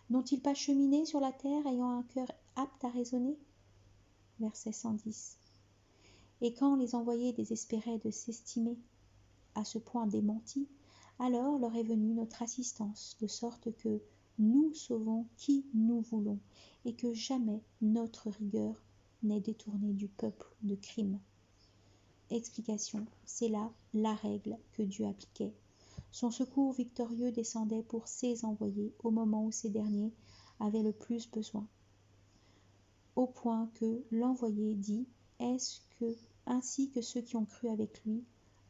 N'ont-ils pas cheminé sur la terre ayant un cœur apte à raisonner? Verset 110. Et quand les envoyés désespéraient de s'estimer à ce point démentis, alors leur est venue notre assistance, de sorte que nous sauvons qui nous voulons, et que jamais notre rigueur n'est détournée du peuple de crime. Explication, c'est là la règle que Dieu appliquait. Son secours victorieux descendait pour ses envoyés au moment où ces derniers avaient le plus besoin. Au point que l'envoyé dit « Est-ce que, ainsi que ceux qui ont cru avec lui,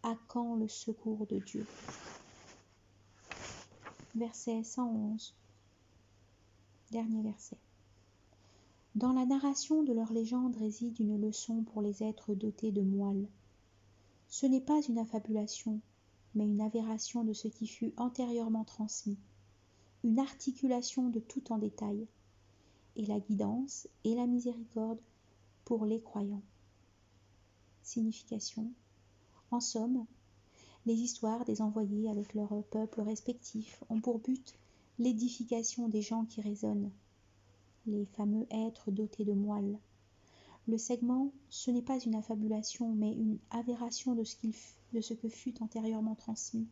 à quand le secours de Dieu ?» Verset 111, dernier verset. Dans la narration de leur légende réside une leçon pour les êtres dotés de moelle. Ce n'est pas une affabulation, mais une avération de ce qui fut antérieurement transmis, une articulation de tout en détail, et la guidance et la miséricorde pour les croyants. Signification. En somme, les histoires des envoyés avec leurs peuples respectifs ont pour but l'édification des gens qui raisonnent, les fameux êtres dotés de moelle. Le segment, ce n'est pas une affabulation, mais une avération de ce que fut antérieurement transmis.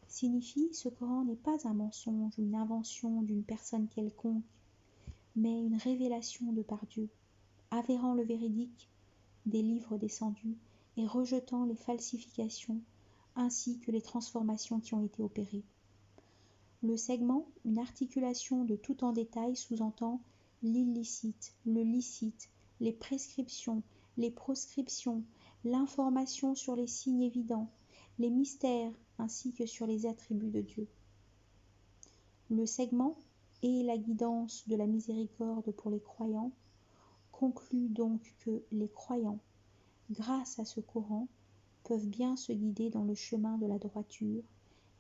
Signifie, ce Coran n'est pas un mensonge ou une invention d'une personne quelconque, mais une révélation de par Dieu, avérant le véridique des livres descendus et rejetant les falsifications ainsi que les transformations qui ont été opérées. Le segment, une articulation de tout en détail, sous-entend l'illicite, le licite, les prescriptions, les proscriptions, l'information sur les signes évidents, les mystères ainsi que sur les attributs de Dieu. Le segment et la guidance de la miséricorde pour les croyants conclut donc que les croyants, grâce à ce Coran, peuvent bien se guider dans le chemin de la droiture,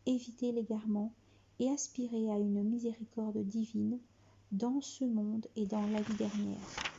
éviter l'égarement et aspirer à une miséricorde divine dans ce monde et dans la vie dernière.